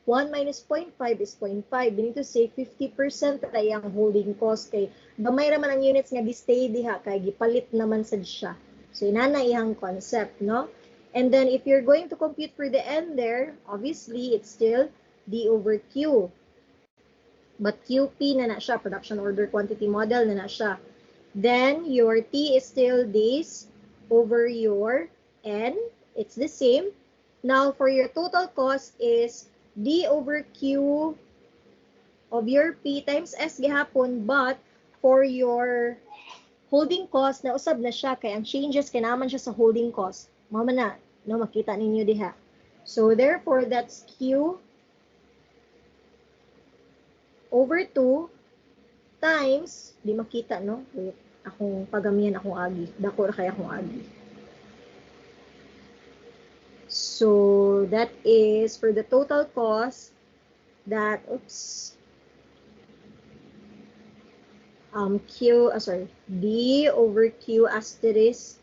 1 minus 0.5 is 0.5. We need to say 50% ra ang holding cost kay gamay ra man ang units nga di-stay diha kay gipalit naman sad siya. So inana iyang concept, no? And then if you're going to compute for the n there, obviously it's still D over Q. But QP na siya, production order quantity model na siya. Then your T is still this over your N. It's the same. Now, for your total cost is D over Q of your P times S gihapon, but for your holding cost, na usab na siya, kaya ang changes kinaman siya sa holding cost. Mama na, no, makita ninyo diha. So, therefore, that's Q over 2 times, di makita, no? Wait, akong pagamihan akong agi. Dako ra kay akong agi. So, that is for the total cost that, D over Q asterisk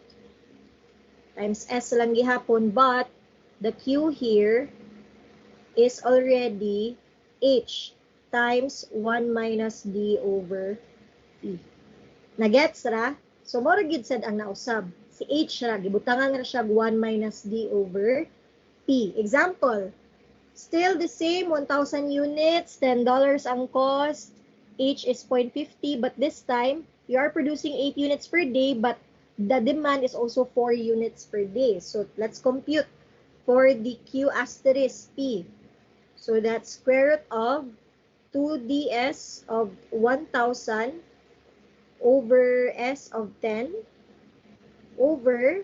times S lang gihapon, but the Q here is already H times 1 minus D over P. Nagets ra? So, mo ra gid sad ang nausab. Si H ra, gibutangan ra siya 1 minus D over P. Example, still the same, 1,000 units, $10 ang cost. H is 0.50, but this time, you are producing 8 units per day, but the demand is also 4 units per day. So, let's compute for the Q asterisk P. So, that's square root of 2ds of 1,000 over S of 10 over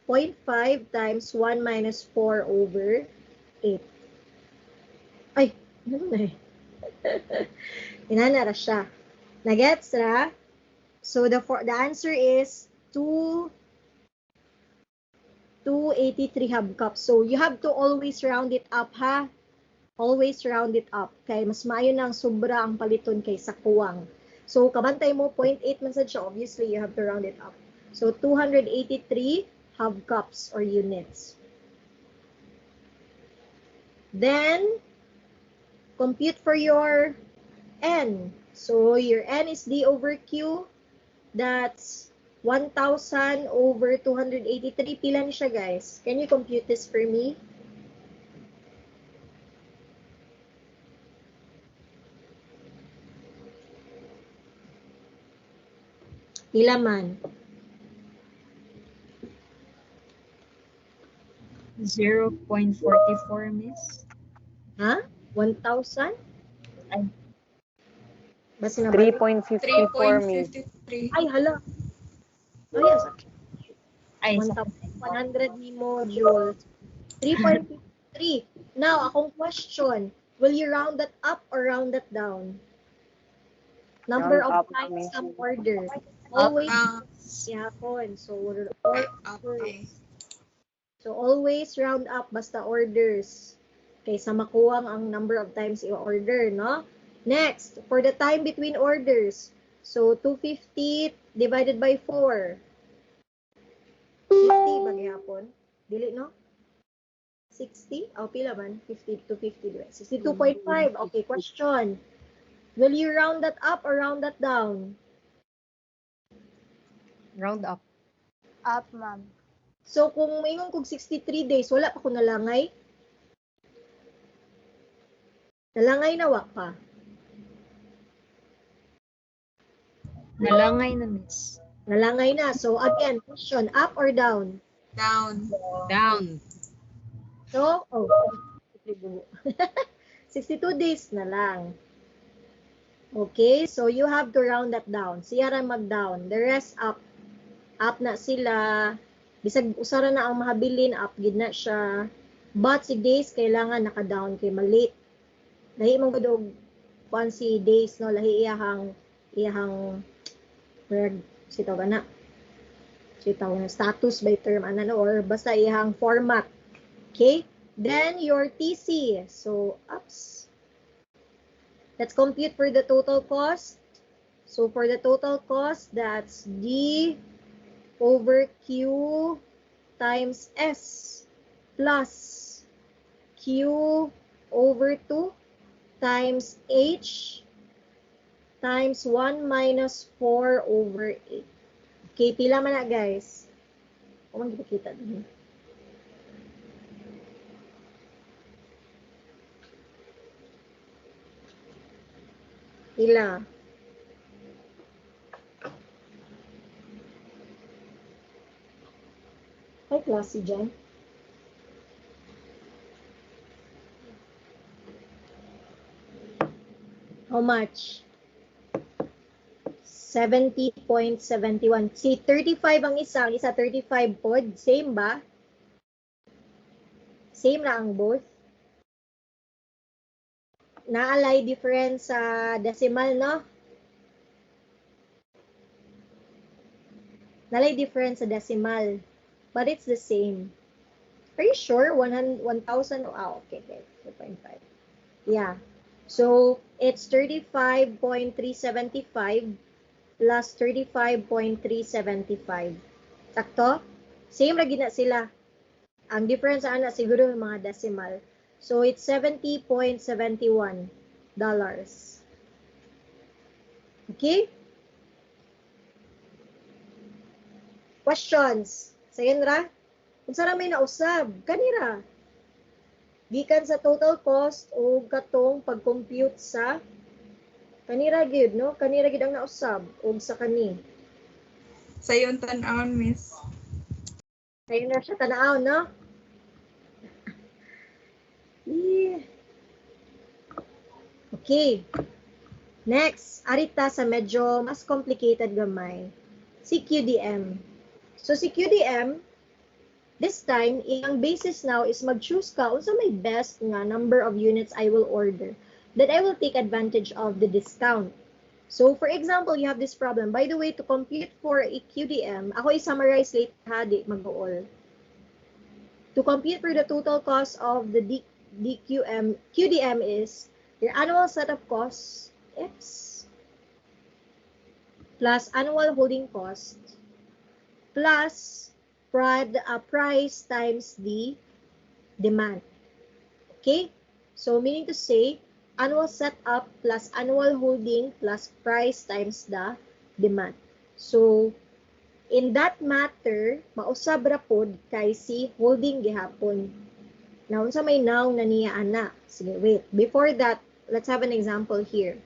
0.5 times 1 minus 4 over 8. Ay, ano na eh? Inanara siya. Nagets ra? So the answer is 283 hub cups. So you have to always round it up, ha? Always round it up. Kay mas maayo nang sobra ang paliton kay sa kuwang. So kabantay mo 0.8 man sad siya. Obviously, you have to round it up. So 283 hub cups or units. Then compute for your N. So your N is D over Q. That's 1,000 over 283. Pila ni siya, guys? Can you compute this for me? Pila man? 0.44, miss. Ha? 1,000? Ay. Basta na 3.54, miss. 3.53. Ay, hala. Oh, yes. Ay, 1,100 joules. 3.53. Now, akong question. Will you round that up or round that down? Number Round of up, times miss. ang order. Always yapon. So, Okay. So, always round up basta orders. Kaysa makuwang ang number of times i-order, no? Next, for the time between orders. So, 250 divided by 4. 50 ba gihapon? Dili, no? 60? O, pila man? 50 to 50. 62.5. Okay, question. Will you round that up or round that down? Round up. Up, ma'am. So, kung maingon kog 63 days, wala pa ko nalangay? Nalangay na wa pa. Nalangay na, miss. Nalangay na. So, again, question, up or down? Down. Down. So, 62 days na lang. Okay, so you have to round that down. Siya ra mag-down. The rest up. Up na sila. Bisag usara na ang mahabilin, up gid na siya. But si days kailangan naka-down kay malate. Lahi man gud og si days, no, lahi iyahang sitaw na status by term ano, or basta iyahang format. Okay, then your TC. So ups, let's compute for the total cost. So for the total cost, that's D over Q times S plus Q over 2 times H times 1 minus 4 over 8. Okay, pila man na, guys? O, man kita din. Pila? Ay, klase dyan. How much? 70.71. Si 35 ang isa 35 pod. Same ba? Same na ang both? Naalay difference sa decimal, no? Naalay difference sa decimal. But it's the same. Are you sure? 1,000? Okay. 2.5. Yeah. So, it's 35.375 plus 35.375. Sakto? Same ra gina sila. Ang difference ana siguro yung mga decimal. So it's $70.71. Okay? Questions? Sayon ra? Kung saan may nausab, kanira. Gikan sa total cost o katong pag-compute sa kanira gyud, no? Kanira gyud ang nausab o sa kani. Sa yung tan-aon, miss. Sayon ra siya tanaw, no? Okay. Next, arita sa medyo mas complicated gamay. Si QDM. So si QDM, this time, ang basis now is mag-choose ka unsa may best nga number of units I will order that I will take advantage of the discount. So for example, you have this problem. By the way, to compute for a QDM, ako i-summarize later ha, di mag-all. To compute for the total cost of the QDM is your annual setup costs, X, plus annual holding cost, plus price times the demand. Okay? So, meaning to say, annual setup plus annual holding plus price times the demand. So, in that matter, mausab ra pod kay si holding gihapon. Now, unsa may noun na niya ana? Sige, wait. Before that, let's have an example here.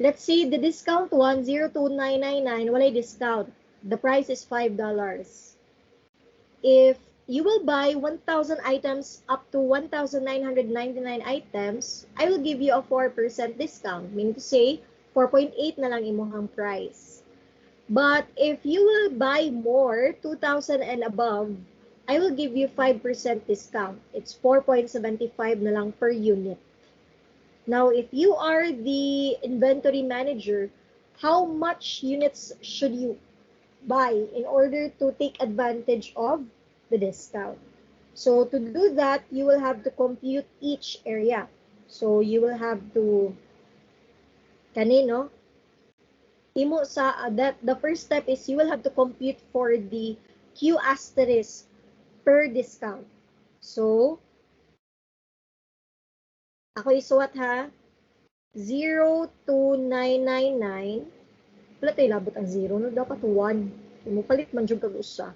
Let's say the discount 102,999, walay discount. The price is $5. If you will buy 1,000 items up to 1,999 items, I will give you a 4% discount. Meaning to say, 4.8 na lang imuhang price. But if you will buy more, 2,000 and above, I will give you 5% discount. It's 4.75 na lang per unit. Now, if you are the inventory manager, how much units should you buy in order to take advantage of the discount? So to do that, you will have to compute each area. So you will have to kanino imo sa that the first step is you will have to compute for the Q asterisk per discount. So ako isuwat ha, 02999. Wala tayo labot ang 0, no? Dapat 1. Mo palit man jud kag usa.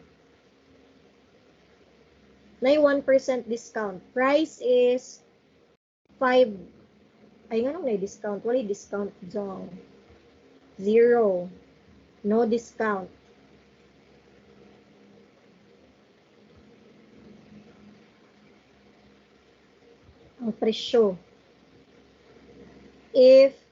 Na 1% discount. Price is 5. Ay nga nung na discount. Wala discount dyan. 0. No discount. Ang presyo. If